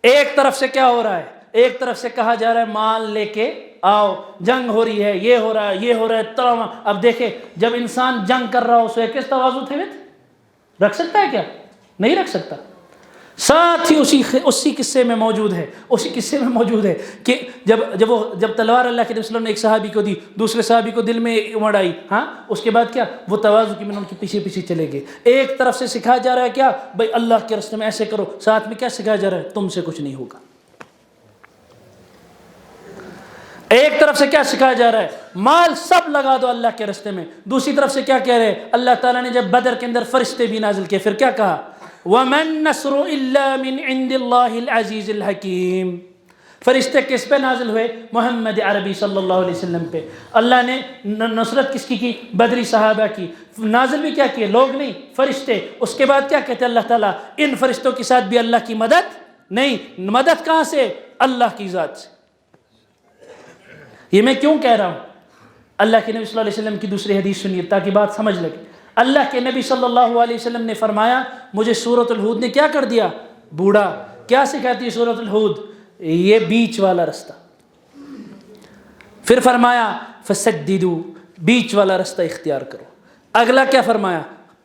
ایک طرف سے کیا ہو رہا ہے؟ ایک طرف سے کہا جا رہا ہے مال لے کے آؤ، جنگ ہو رہی ہے، یہ ہو رہا ہے، یہ ہو رہا ہے. اب دیکھیں جب انسان جنگ کر رہا ہو اسے کس تواضع تھے رکھ سکتا ہے کیا؟ نہیں رکھ سکتا. ساتھ ہی اسی قصے میں موجود ہے کہ جب تلوار اللہ کے نبی صلی اللہ علیہ وسلم نے ایک صحابی کو دی، دوسرے صحابی کو دل میں امڑ آئی، ہاں اس کے بعد کیا وہ تواضع کی میں ان کے پیچھے پیچھے چلے گئے. ایک طرف سے سکھایا جا رہا ہے کیا بھائی اللہ کے راستے میں ایسے کرو، ساتھ میں کیا سکھایا جا رہا ہے؟ تم سے کچھ نہیں ہوگا. ایک طرف سے کیا سکھایا جا رہا ہے؟ مال سب لگا دو اللہ کے راستے میں. دوسری طرف سے کیا کہہ رہے ہیں؟ اللہ تعالیٰ نے جب بدر کے اندر فرشتے بھی نازل کیے پھر کیا کہا؟ وَمَن نَصْرُ إِلَّا مِنْ عِنْدِ اللَّهِ الْعَزِيزِ الْحَكِيمِ. فرشتے کس پہ نازل ہوئے؟ محمد عربی صلی اللہ علیہ وسلم پہ. اللہ نے نصرت کس کی بدری صحابہ کی. نازل بھی کیا کیے؟ لوگ نہیں، فرشتے. اس کے بعد کیا کہتے اللہ تعالیٰ؟ ان فرشتوں کے ساتھ بھی اللہ کی مدد نہیں. مدد کہاں سے؟ اللہ کی ذات سے. یہ میں کیوں کہہ رہا ہوں؟ اللہ کے نبی صلی اللہ علیہ وسلم کی دوسری حدیث سنیے تاکہ بات سمجھ لگے. اللہ کے نبی صلی اللہ علیہ وسلم نے فرمایا مجھے سورۃ الہود نے کیا کر دیا؟ بوڑھا. کیا سکھاتی ہے سورۃ الہود؟ یہ بیچ والا رستہ. پھر فرمایا فسددوا، بیچ والا رستہ اختیار کرو. اگلا کیا فرمایا؟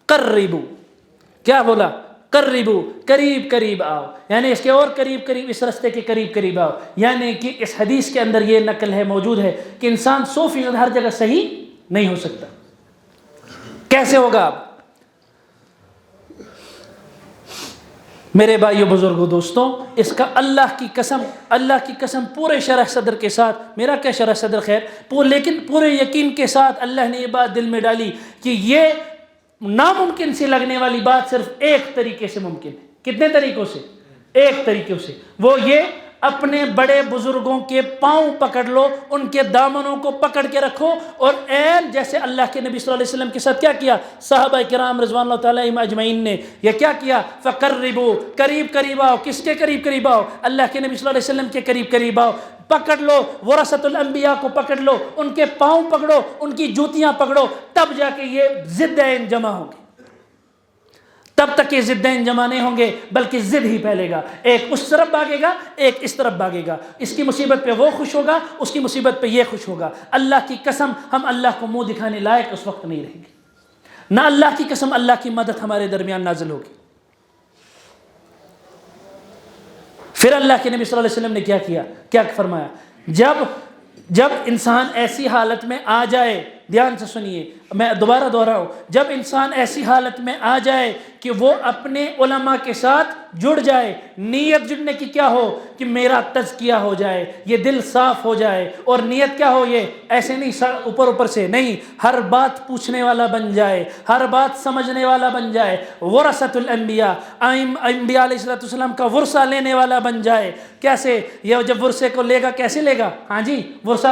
قربوا. کیا بولا؟ قربوا، قریب قریب آؤ، یعنی اس کے اور قریب قریب، اس رستے کے قریب قریب آؤ. یعنی کہ اس حدیث کے اندر یہ نقل ہے موجود ہے کہ انسان 100% ہر جگہ صحیح نہیں ہو سکتا. کیسے ہوگا؟ آپ میرے بھائیو بزرگوں دوستوں، اس کا اللہ کی قسم پورے شرح صدر کے ساتھ، میرا کیا شرح صدر خیر، لیکن پورے یقین کے ساتھ اللہ نے یہ بات دل میں ڈالی کہ یہ ناممکن سے لگنے والی بات صرف ایک طریقے سے ممکن ہے. کتنے طریقوں سے؟ ایک طریقے سے. وہ یہ اپنے بڑے بزرگوں کے پاؤں پکڑ لو، ان کے دامنوں کو پکڑ کے رکھو، اور عین جیسے اللہ کے نبی صلی اللہ علیہ وسلم کے ساتھ کیا کیا صحابہ کرام رضوان اللہ تعالیٰ اجمعین نے، یہ کیا کیا؟ فقربوا، قریب قریب آؤ. کس کے قریب قریب آؤ؟ اللہ کے نبی صلی اللہ علیہ وسلم کے قریب قریب آؤ. پکڑ لو ورثۃ الانبیاء کو، پکڑ لو ان کے پاؤں پکڑو، ان کی جوتیاں پکڑو، تب جا کے یہ ضدین جمع ہوں گے. تب تک یہ ضدین جمع نہیں ہوں گے بلکہ ضد ہی پھیلے گا. ایک اس طرف بھاگے گا، ایک اس طرف بھاگے گا. اس کی مصیبت پہ وہ خوش ہوگا، اس کی مصیبت پہ یہ خوش ہوگا. اللہ کی قسم ہم اللہ کو منہ دکھانے لائق اس وقت نہیں رہیں گے. نہ اللہ کی قسم اللہ کی مدد ہمارے درمیان نازل ہوگی. پھر اللہ کے نبی صلی اللہ علیہ وسلم نے کیا فرمایا؟ جب انسان ایسی حالت میں آ جائے دھیان سے سنیے، میں دوبارہ دوہراؤں، جب انسان ایسی حالت میں آ جائے کہ وہ اپنے علماء کے ساتھ جڑ جائے، نیت جڑنے کی کیا ہو کہ میرا تزکیہ ہو جائے، یہ دل صاف ہو جائے، اور نیت کیا ہو، یہ ایسے نہیں اوپر اوپر سے نہیں، ہر بات پوچھنے والا بن جائے، ہر بات سمجھنے والا بن جائے، ورثۃ الانبیاء، انبیاء علیہ السلام کا ورثہ لینے والا بن جائے۔ کیسے؟ یہ جب ورثے کو لے گا کیسے لے گا؟ ہاں جی، ورثہ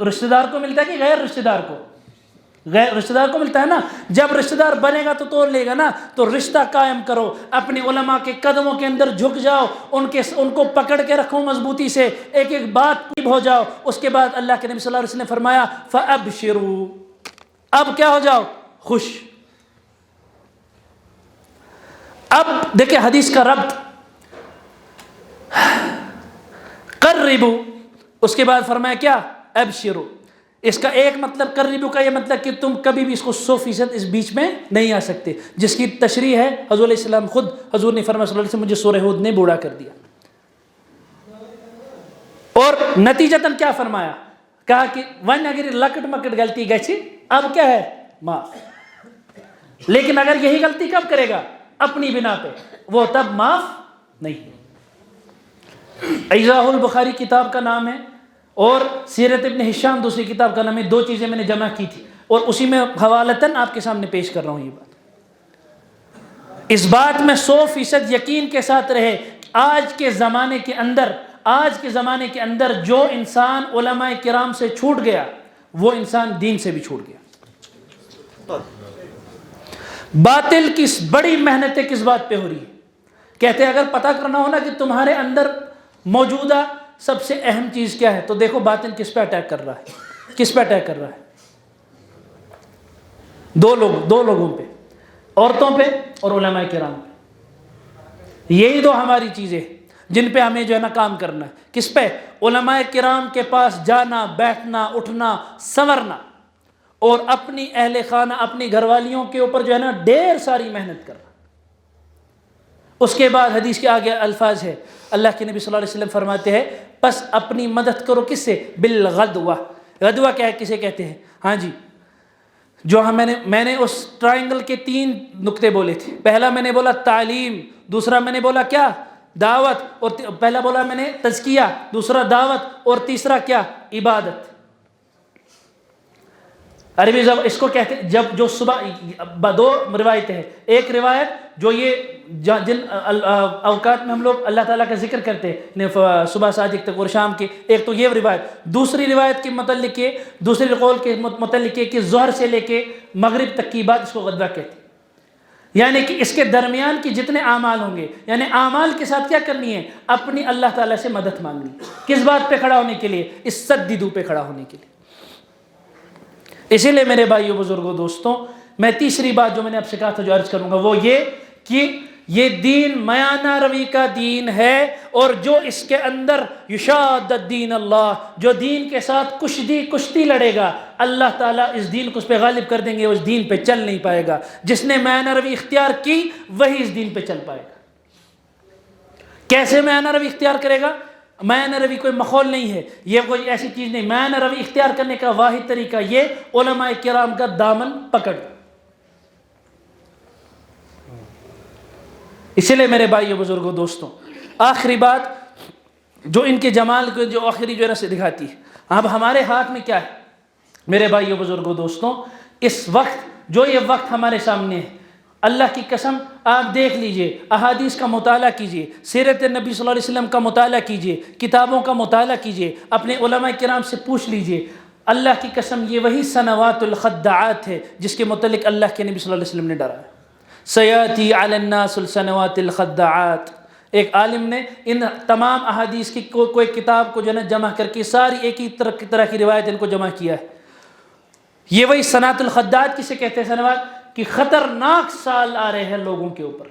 رشتہ دار کو ملتا ہے کہ غیر رشتہ دار کو؟ غیر رشتہ دار کو ملتا ہے نا۔ جب رشتہ دار بنے گا تو توڑ لے گا نا، تو رشتہ قائم کرو، اپنے علماء کے قدموں کے اندر جھک جاؤ، ان کو پکڑ کے رکھو مضبوطی سے، ایک ایک بات قریب ہو جاؤ۔ اس کے بعد اللہ کے نبی صلی اللہ علیہ وسلم نے فرمایا فَأَبْشِرُوا، اب کیا ہو جاؤ؟ خوش۔ اب دیکھیں حدیث کا ربط، قربوا، اس کے بعد فرمایا کیا؟ ابشروا۔ اس کا ایک مطلب قربوا کا یہ مطلب کہ تم کبھی بھی اس کو 100% اس بیچ میں نہیں آ سکتے، جس کی تشریح ہے حضور علیہ السلام خود، حضور نے فرمایا صلی اللہ علیہ وسلم مجھے سورہ ہود نے بوڑھا کر دیا۔ اور نتیجتاً کیا فرمایا؟ کہا کہ ون اگر لکٹ مکٹ غلطی گچھی اب کیا ہے؟ معاف۔ لیکن اگر یہی غلطی کب کرے گا؟ اپنی بنا پہ، وہ تب معاف نہیں۔ ایضاح البخاری کتاب کا نام ہے، اور سیرت ابن ہشام دوسری کتاب کا نام ہے۔ دو چیزیں میں نے جمع کی تھی اور اسی میں حوالتاً آپ کے سامنے پیش کر رہا ہوں یہ بات۔ اس بات میں 100% یقین کے ساتھ رہے، آج کے زمانے کے اندر جو انسان علماء کرام سے چھوٹ گیا وہ انسان دین سے بھی چھوٹ گیا۔ باطل کی بڑی محنتیں کس بات پہ ہو رہی ہے؟ کہتے ہیں اگر پتہ کرنا ہونا کہ تمہارے اندر موجودہ سب سے اہم چیز کیا ہے تو دیکھو باطل کس پہ اٹیک کر رہا ہے، کس پہ اٹیک کر رہا ہے؟ دو لوگوں پہ، عورتوں پہ اور علماء کرام پہ۔ یہی دو ہماری چیزیں جن پہ ہمیں جو ہے نا کام کرنا ہے۔ کس پہ؟ علماء کرام کے پاس جانا، بیٹھنا، اٹھنا، سنورنا، اور اپنی اہل خانہ، اپنی گھر والیوں کے اوپر جو ہے نا ڈھیر ساری محنت کرنا۔ اس کے بعد حدیث کے آگے الفاظ ہے، اللہ کے نبی صلی اللہ علیہ وسلم فرماتے ہیں پس اپنی مدد کرو کس سے؟ بالغدوہ۔ غدوہ کیا ہے، کسے کہتے ہیں؟ ہاں جی، جو میں نے اس ٹرائنگل کے 3 نقطے بولے تھے۔ پہلا میں نے بولا تعلیم، دوسرا میں نے بولا کیا؟ دعوت، اور پہلا بولا میں نے تزکیہ، دوسرا دعوت، اور تیسرا کیا؟ عبادت۔ عربی زبان اس کو کہتے ہیں جو صبح 2 روایتیں ہیں، ایک روایت جو یہ جن اوقات میں ہم لوگ اللہ تعالیٰ کا ذکر کرتے ہیں صبح صادق تک اور شام کے، ایک تو یہ روایت، دوسری روایت کے متعلق ہے، دوسری قول کے متعلق ہے کہ ظہر سے لے کے مغرب تک کی بات اس کو غدوہ کہتے ہیں، یعنی کہ اس کے درمیان کی جتنے اعمال ہوں گے، یعنی اعمال کے ساتھ کیا کرنی ہے؟ اپنی اللہ تعالیٰ سے مدد مانگنی۔ کس بات پہ کھڑا ہونے کے لیے؟ اس سدیدو پہ کھڑا ہونے کے لیے۔ اسی لیے میرے بھائیوں، بزرگوں، دوستوں، میں تیسری بات جو میں نے آپ سے کہا تھا جو عرض کروں گا وہ یہ کہ یہ دین میانہ روی کا دین ہے، اور جو اس کے اندر یشاد الدین اللہ، جو دین کے ساتھ کشتی لڑے گا، اللہ تعالیٰ اس دین کو اس پہ غالب کر دیں گے، اس دین پہ چل نہیں پائے گا۔ جس نے میانہ روی اختیار کی وہی اس دین پہ چل پائے گا۔ کیسے میانہ روی اختیار کرے گا؟ میانہ روی کوئی مخول نہیں ہے، یہ کوئی ایسی چیز نہیں۔ میانہ روی اختیار کرنے کا واحد طریقہ یہ علماء کرام کا دامن پکڑ۔ اسی لیے میرے بھائیو، بزرگوں، دوستوں، آخری بات جو ان کے جمال کو جو آخری جو ہے سے دکھاتی ہے، اب ہمارے ہاتھ میں کیا ہے میرے بھائیو، بزرگوں، دوستوں؟ اس وقت جو یہ وقت ہمارے سامنے ہے، اللہ کی قسم آپ دیکھ لیجئے، احادیث کا مطالعہ کیجئے، سیرت نبی صلی اللہ علیہ وسلم کا مطالعہ کیجئے، کتابوں کا مطالعہ کیجئے، اپنے علماء کرام سے پوچھ لیجئے، اللہ کی قسم یہ وہی سنوات الخداعات ہے جس کے متعلق اللہ کے نبی صلی اللہ علیہ وسلم نے ڈرا ہے۔ سیاتی علی الناس السنوات الخداعات۔ ایک عالم نے ان تمام احادیث کی کوئی کتاب کو جو ہے نا جمع کر کے ساری ایک ہی طرح کی روایت ان کو جمع کیا ہے۔ یہ وہی سنوات الخداعات کسے کہتے ہیں؟ سنوات کہ خطرناک سال آ رہے ہیں لوگوں کے اوپر۔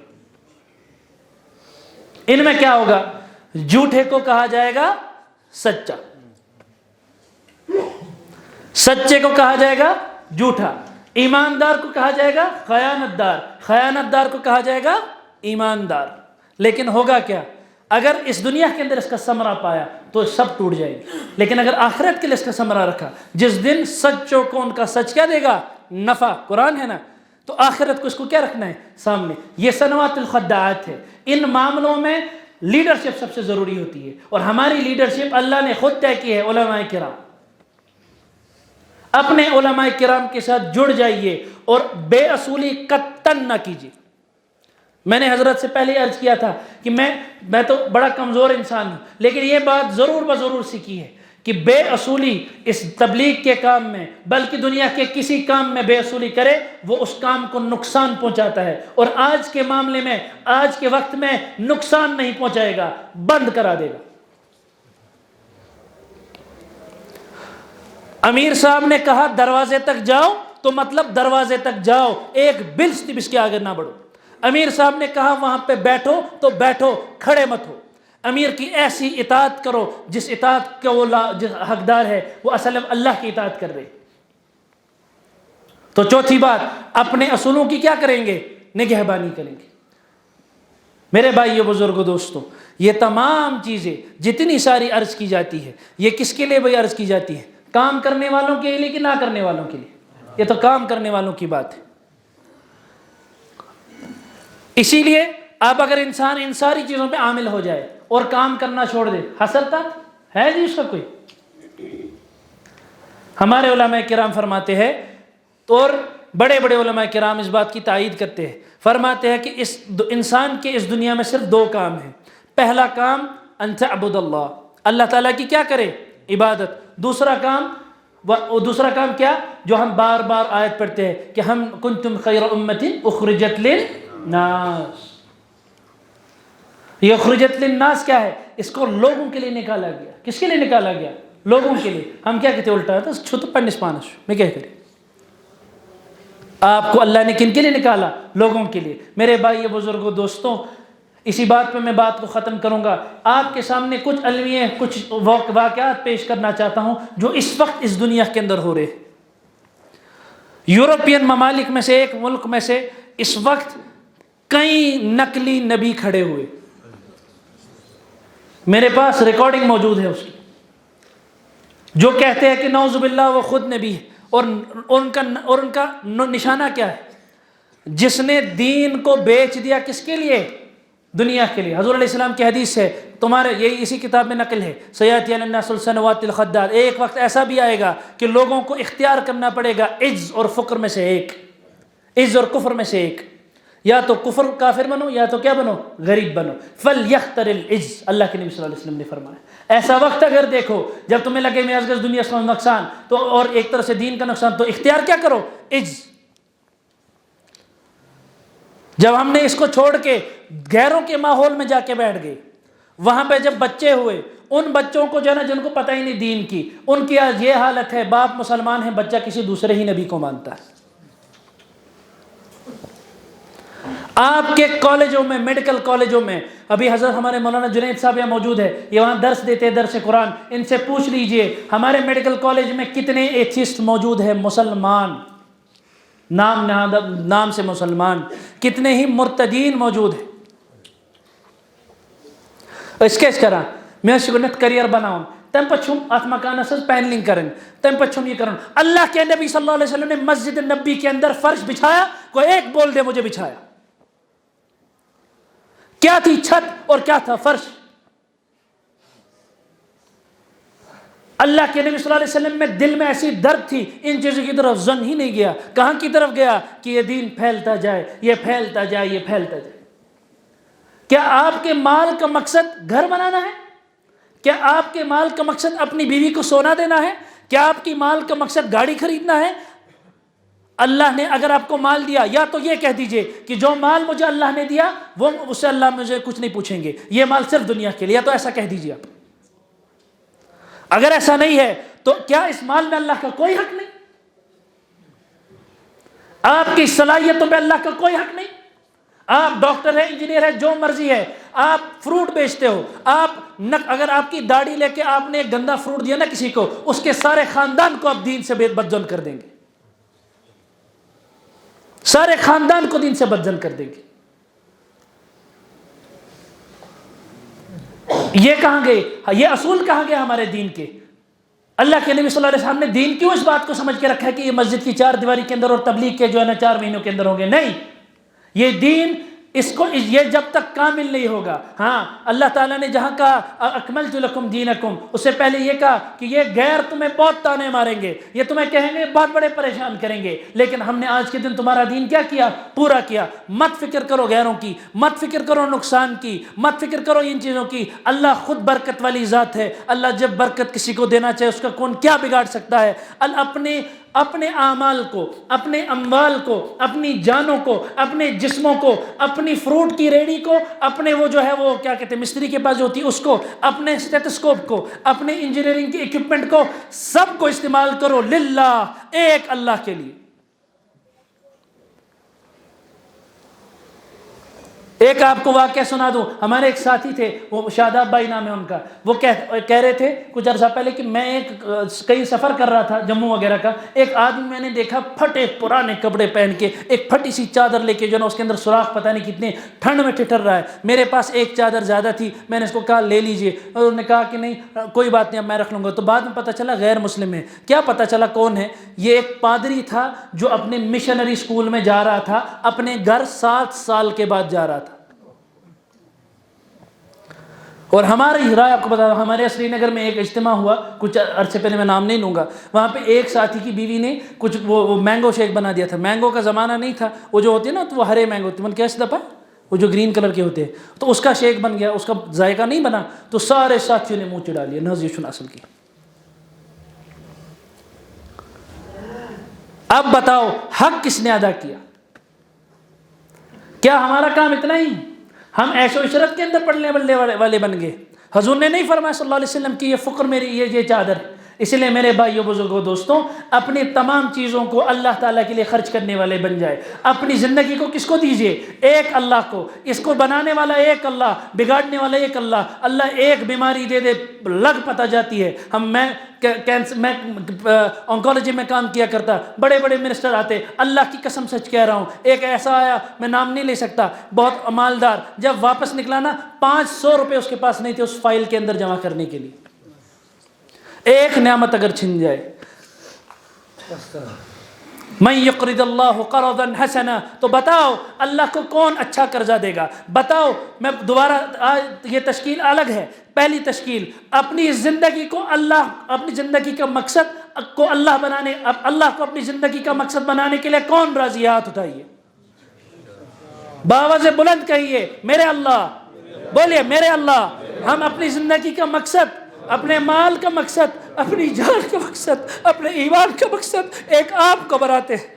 ان میں کیا ہوگا؟ جھوٹے کو کہا جائے گا سچا، سچے کو کہا جائے گا جھوٹا، ایماندار کو کہا جائے گا خیانت دار، خیانت دار کو کہا جائے گا ایماندار۔ لیکن ہوگا کیا؟ اگر اس دنیا کے اندر اس کا ثمرہ پایا تو سب ٹوٹ جائے گی. لیکن اگر آخرت کے لیے اس کا ثمرہ رکھا، جس دن سچوں کو ان کا سچ کیا دے گا؟ نفع. قرآن ہے نا، تو آخرت کو اس کو کیا رکھنا ہے سامنے. یہ سنوات الخداعات ہے. ان معاملوں میں لیڈرشپ سب سے ضروری ہوتی ہے، اور ہماری لیڈرشپ اللہ نے خود طے کی ہے. علماء کرام، اپنے علماء کرام کے ساتھ جڑ جائیے اور بے اصولی قطعاً نہ کیجیے. میں نے حضرت سے پہلے عرض کیا تھا کہ میں تو بڑا کمزور انسان ہوں، لیکن یہ بات ضرور بضرور سیکھی ہے کہ بے اصولی اس تبلیغ کے کام میں، بلکہ دنیا کے کسی کام میں بے اصولی کرے وہ اس کام کو نقصان پہنچاتا ہے. اور آج کے معاملے میں، آج کے وقت میں نقصان نہیں پہنچائے گا، بند کرا دے گا. امیر صاحب نے کہا دروازے تک جاؤ، تو مطلب دروازے تک جاؤ، ایک بلس اس کے آگے نہ بڑھو. امیر صاحب نے کہا وہاں پہ بیٹھو تو بیٹھو، کھڑے مت ہو. امیر کی ایسی اطاعت کرو جس اطاعت کا وہ جس حقدار ہے وہ اصل میں اللہ کی اطاعت کر رہے. تو چوتھی بات، اپنے اصولوں کی کیا کریں گے؟ نگہبانی کریں گے. میرے بھائیو، بزرگوں، دوستوں، یہ تمام چیزیں جتنی ساری عرض کی جاتی ہے، یہ کس کے لیے بھائی عرض کی جاتی ہے؟ کام کرنے والوں کے لیے کہ نہ کرنے والوں کے لیے؟ یہ تو کام کرنے والوں کی بات ہے. اسی لیے اب اگر انسان ان ساری چیزوں پہ عامل ہو جائے اور کام کرنا چھوڑ دے، حسرت ہے جی اس کا کوئی؟ ہمارے علماء کرام فرماتے ہیں، اور بڑے بڑے علماء کرام اس بات کی تائید کرتے ہیں، فرماتے ہیں کہ اس انسان کے اس دنیا میں صرف دو کام ہیں. پہلا کام ان تعبد اللہ، اللہ تعالیٰ کی کیا کرے؟ عبادت. دوسرا کام کیا؟ جو ہم بار بار آیت پڑھتے ہیں کہ ہم کنتم خیر امت اخرجت للناس. یہ اخرجت للناس کیا ہے؟ اس کو لوگوں کے لیے نکالا گیا. کس کے لیے نکالا گیا؟ لوگوں کے لیے. ہم کیا کہتے ہیں الٹا ہے چھوٹو پڑھنس پانس میں کیا کریں. آپ کو اللہ نے کن کے لیے نکالا؟ لوگوں کے لیے. میرے بھائی بزرگوں، دوستوں، اسی بات پہ میں بات کو ختم کروں گا. آپ کے سامنے کچھ المیہ، کچھ واقعات پیش کرنا چاہتا ہوں جو اس وقت اس دنیا کے اندر ہو رہے. یورپین ممالک میں سے ایک ملک میں سے اس وقت کئی نقلی نبی کھڑے ہوئے. میرے پاس ریکارڈنگ موجود ہے اس کی، جو کہتے ہیں کہ نعوذ باللہ وہ خود نبی ہے. اور ان کا نشانہ کیا ہے؟ جس نے دین کو بیچ دیا کس کے لیے؟ دنیا کے لیے. حضور علیہ السلام کی حدیث ہے، تمہارے یہی اسی کتاب میں نقل ہے، سیاتی علی الناس السنوات الخداد، ایک وقت ایسا بھی آئے گا کہ لوگوں کو اختیار کرنا پڑے گا عجز اور فقر میں سے ایک، عجز اور کفر میں سے ایک. یا تو کفر کافر بنو، یا تو کیا بنو؟ غریب بنو. فلیختر العجز، اللہ کے نبی صلی اللہ علیہ وسلم نے فرمایا. ایسا وقت اگر دیکھو جب تمہیں لگے میاز گز دنیا کا نقصان تو اور ایک طرف سے دین کا نقصان، تو اختیار کیا کرو؟ عجز. جب ہم نے اس کو چھوڑ کے غیروں کے ماحول میں جا کے بیٹھ گئے، وہاں پہ جب بچے ہوئے، ان بچوں کو جو ہے نا جن کو پتہ ہی نہیں دین کی، ان کی آج یہ حالت ہے، باپ مسلمان ہے، بچہ کسی دوسرے ہی نبی کو مانتا ہے. آپ کے کالجوں میں، میڈیکل کالجوں میں، ابھی حضرت ہمارے مولانا جنید صاحب یہاں موجود ہے، یہ وہاں درس دیتے ہیں، درس قرآن. ان سے پوچھ لیجئے ہمارے میڈیکل کالج میں کتنے ایتھیسٹ موجود ہیں، مسلمان، نام سے مسلمان، کتنے ہی مرتدین موجود ہیں. اسکیچ کرا میں شگنت کریئر بناؤں، تم پچھم ات مکان اساس پینلنگ کرن، تم پچھم یہ کرن. اللہ کے نبی صلی اللہ علیہ وسلم نے مسجد نبی کے اندر فرش بچھایا، کوئی ایک بول دے مجھے بچھایا. کیا تھی چھت اور کیا تھا فرش؟ اللہ کے نبی صلی اللہ علیہ وسلم میں دل میں ایسی درد تھی، ان چیزوں کی طرف زن ہی نہیں گیا. کہاں کی طرف گیا؟ کہ یہ دین پھیلتا جائے، یہ پھیلتا جائے، یہ پھیلتا جائے. کیا آپ کے مال کا مقصد گھر بنانا ہے؟ کیا آپ کے مال کا مقصد اپنی بیوی کو سونا دینا ہے؟ کیا آپ کی مال کا مقصد گاڑی خریدنا ہے؟ اللہ نے اگر آپ کو مال دیا، یا تو یہ کہہ دیجئے کہ جو مال مجھے اللہ نے دیا وہ اس سے اللہ مجھے کچھ نہیں پوچھیں گے، یہ مال صرف دنیا کے لیے، یا تو ایسا کہہ دیجئے آپ. اگر ایسا نہیں ہے تو کیا اس مال میں اللہ کا کوئی حق نہیں؟ آپ کی صلاحیتوں پہ اللہ کا کوئی حق نہیں؟ آپ ڈاکٹر ہے، انجینئر ہے، جو مرضی ہے، آپ فروٹ بیچتے ہو، اگر آپ کی داڑھی لے کے آپ نے ایک گندا فروٹ دیا نا کسی کو، اس کے سارے خاندان کو آپ دین سے بدزن کر دیں گے، سارے خاندان کو دین سے بدزن کر دیں گے. یہ کہاں گئے؟ یہ اصول کہاں گئے ہمارے دین کے؟ اللہ کے نبی صلی اللہ علیہ وسلم نے دین کیوں اس بات کو سمجھ کے رکھا ہے کہ یہ مسجد کی 4 دیواری کے اندر اور تبلیغ کے جو ہے نا 4 مہینوں کے اندر ہوں گے؟ نہیں، یہ دین یہ جب تک کامل نہیں ہوگا. ہاں اللہ تعالیٰ نے جہاں کہا اکملت لکم دینکم، اس سے پہلے یہ کہا کہ یہ غیر تمہیں بہت تانے ماریں گے، یہ تمہیں کہیں گے، بہت بڑے پریشان کریں گے، لیکن ہم نے آج کے دن تمہارا دین کیا کیا؟ پورا کیا. مت فکر کرو غیروں کی، مت فکر کرو نقصان کی، مت فکر کرو ان چیزوں کی. اللہ خود برکت والی ذات ہے. اللہ جب برکت کسی کو دینا چاہے اس کا کون کیا بگاڑ سکتا ہے؟ اپنے اعمال کو، اپنے اموال کو، اپنی جانوں کو، اپنے جسموں کو، اپنی فروٹ کی ریڑھی کو، اپنے وہ جو ہے وہ کیا کہتے ہیں مستری کے پاس جو ہوتی ہے اس کو، اپنے اسٹیتھوسکوپ کو، اپنے انجینئرنگ کی اکوپمنٹ کو، سب کو استعمال کرو للہ، ایک اللہ کے لیے. ایک آپ کو واقعہ سنا دوں. ہمارے ایک ساتھی تھے، وہ شاداب بھائی نام ہے ان کا، وہ کہہ رہے تھے کچھ عرصہ پہلے کہ میں کہیں سفر کر رہا تھا جموں وغیرہ کا، ایک آدمی میں نے دیکھا پھٹے پرانے کپڑے پہن کے، ایک پھٹی سی چادر لے کے جو نا اس کے اندر سوراخ پتہ نہیں کتنے، ٹھنڈ میں ٹھٹر رہا ہے. میرے پاس ایک چادر زیادہ تھی، میں نے اس کو کہا لے لیجئے، اور انہوں نے کہا کہ نہیں کوئی بات نہیں اب میں رکھ لوں گا. تو بعد میں پتہ چلا غیر مسلم ہے. کیا پتہ چلا کون ہے؟ یہ ایک پادری تھا جو اپنے مشنری اسکول میں جا رہا تھا، اپنے گھر 7 سال کے بعد جا رہا تھا. اور ہماری رائے آپ کو بتا دوں، ہمارے سری نگر میں ایک اجتماع ہوا کچھ عرصے پہلے، میں نام نہیں لوں گا. وہاں پہ ایک ساتھی کی بیوی نے کچھ وہ مینگو شیک بنا دیا تھا. مینگو کا زمانہ نہیں تھا، وہ جو ہوتے ہیں نا تو وہ ہرے مینگو ہوتے ہیں، کیسے دفعہ وہ جو گرین کلر کے ہوتے ہیں، تو اس کا شیک بن گیا، اس کا ذائقہ نہیں بنا، تو سارے ساتھیوں نے منہ چڑھا لیا. نزیشن اصل کی. اب بتاؤ حق کس نے ادا کیا؟ کیا ہمارا کام اتنا ہی؟ ہم عیش و عشرت کے اندر پڑھنے والے بن گئے. حضور نے نہیں فرمایا صلی اللہ علیہ وسلم کی یہ فقر میری یہ چادر. اس لیے میرے بھائیوں بزرگوں دوستوں، اپنی تمام چیزوں کو اللہ تعالیٰ کے لیے خرچ کرنے والے بن جائے. اپنی زندگی کو کس کو دیجئے؟ ایک اللہ کو. اس کو بنانے والا ایک اللہ، بگاڑنے والا ایک اللہ. اللہ ایک بیماری دے دے لگ پتہ جاتی ہے. میں آنکولوجی میں کام کیا کرتا، بڑے بڑے منسٹر آتے، اللہ کی قسم سچ کہہ رہا ہوں، ایک ایسا آیا میں نام نہیں لے سکتا، بہت مالدار، جب واپس نکلا نا 500 روپے اس کے پاس نہیں تھے اس فائل کے اندر جمع کرنے کے لیے. ایک نعمت اگر چھن جائے. من یقرض اللہ قرضا حسنا، تو بتاؤ اللہ کو کون اچھا قرضہ دے گا؟ بتاؤ. میں دوبارہ یہ تشکیل الگ ہے. پہلی تشکیل، اپنی زندگی کو اپنی زندگی کا مقصد کو اللہ کو اپنی زندگی کا مقصد بنانے کے لیے کون راضی؟ ہاتھ اٹھائیے، باواز بلند کہیے میرے اللہ. بولیے میرے اللہ. ہم اپنی زندگی کا مقصد، اپنے مال کا مقصد، اپنی جان کا مقصد، اپنے ایمان کا مقصد ایک آپ کو بناتے ہیں.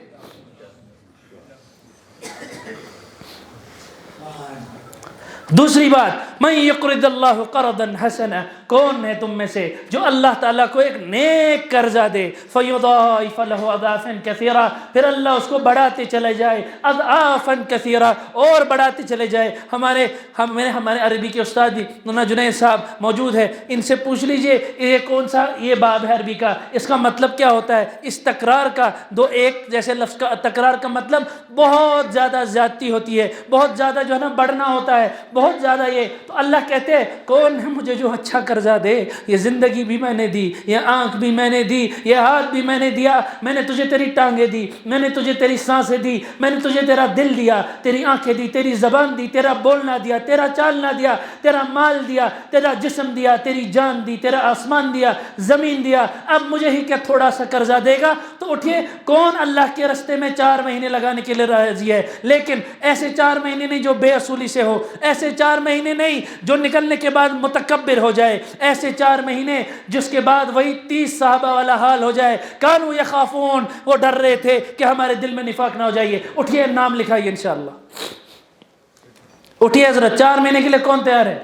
دوسری بات، من یقرض اللہ قرضا حسنا، کون ہے تم میں سے جو اللہ تعالیٰ کو ایک نیک قرضہ دے؟ فیضاعف له اضعافا کثیرا، پھر اللہ اس کو بڑھاتے چلے جائے، اضعافا کثیرا، اور بڑھاتے چلے جائے. ہمارے عربی کے استاد بھی مولانا جنید صاحب موجود ہے، ان سے پوچھ لیجئے یہ کون سا یہ باب ہے عربی کا، اس کا مطلب کیا ہوتا ہے؟ اس تکرار کا ایک جیسے لفظ کا تکرار کا مطلب بہت زیادہ زیادتی ہوتی ہے، بہت زیادہ جو ہے نا بڑھنا ہوتا ہے، بہت زیادہ یہ. تو اللہ کہتے ہیں کون ہے مجھے جو اچھا قرضہ دے؟ یہ زندگی بھی میں نے دی، یہ آنکھ بھی میں نے دی، یہ ہاتھ بھی میں نے دیا، میں نے تجھے تیری ٹانگیں دی، میں نے تجھے تیری سانسیں دی، میں نے تجھے تیرا دل دیا، تیری آنکھیں دی، تیری زبان دی، تیرا بولنا دیا، تیرا چالنا دیا، تیرا مال دیا، تیرا جسم دیا، تیری جان دی، تیرا آسمان دیا، زمین دیا. اب مجھے ہی کیا تھوڑا سا قرضہ دے گا؟ تو اٹھیے، کون اللہ کے رستے میں 4 مہینے لگانے کے لیے راضی ہے؟ لیکن ایسے 4 مہینے نہیں جو بے اصولی سے ہو، ایسے 4 مہینے نہیں جو نکلنے کے بعد متکبر ہو جائے، ایسے 4 مہینے جس کے بعد وہی 30 صحابہ والا حال ہو جائے. کانوا یخافون، وہ ڈر رہے تھے کہ ہمارے دل میں نفاق نہ ہو جائے. اٹھیے نام لکھائیے انشاءاللہ. اٹھیے حضرت، 4 مہینے کے لیے کون تیار ہے؟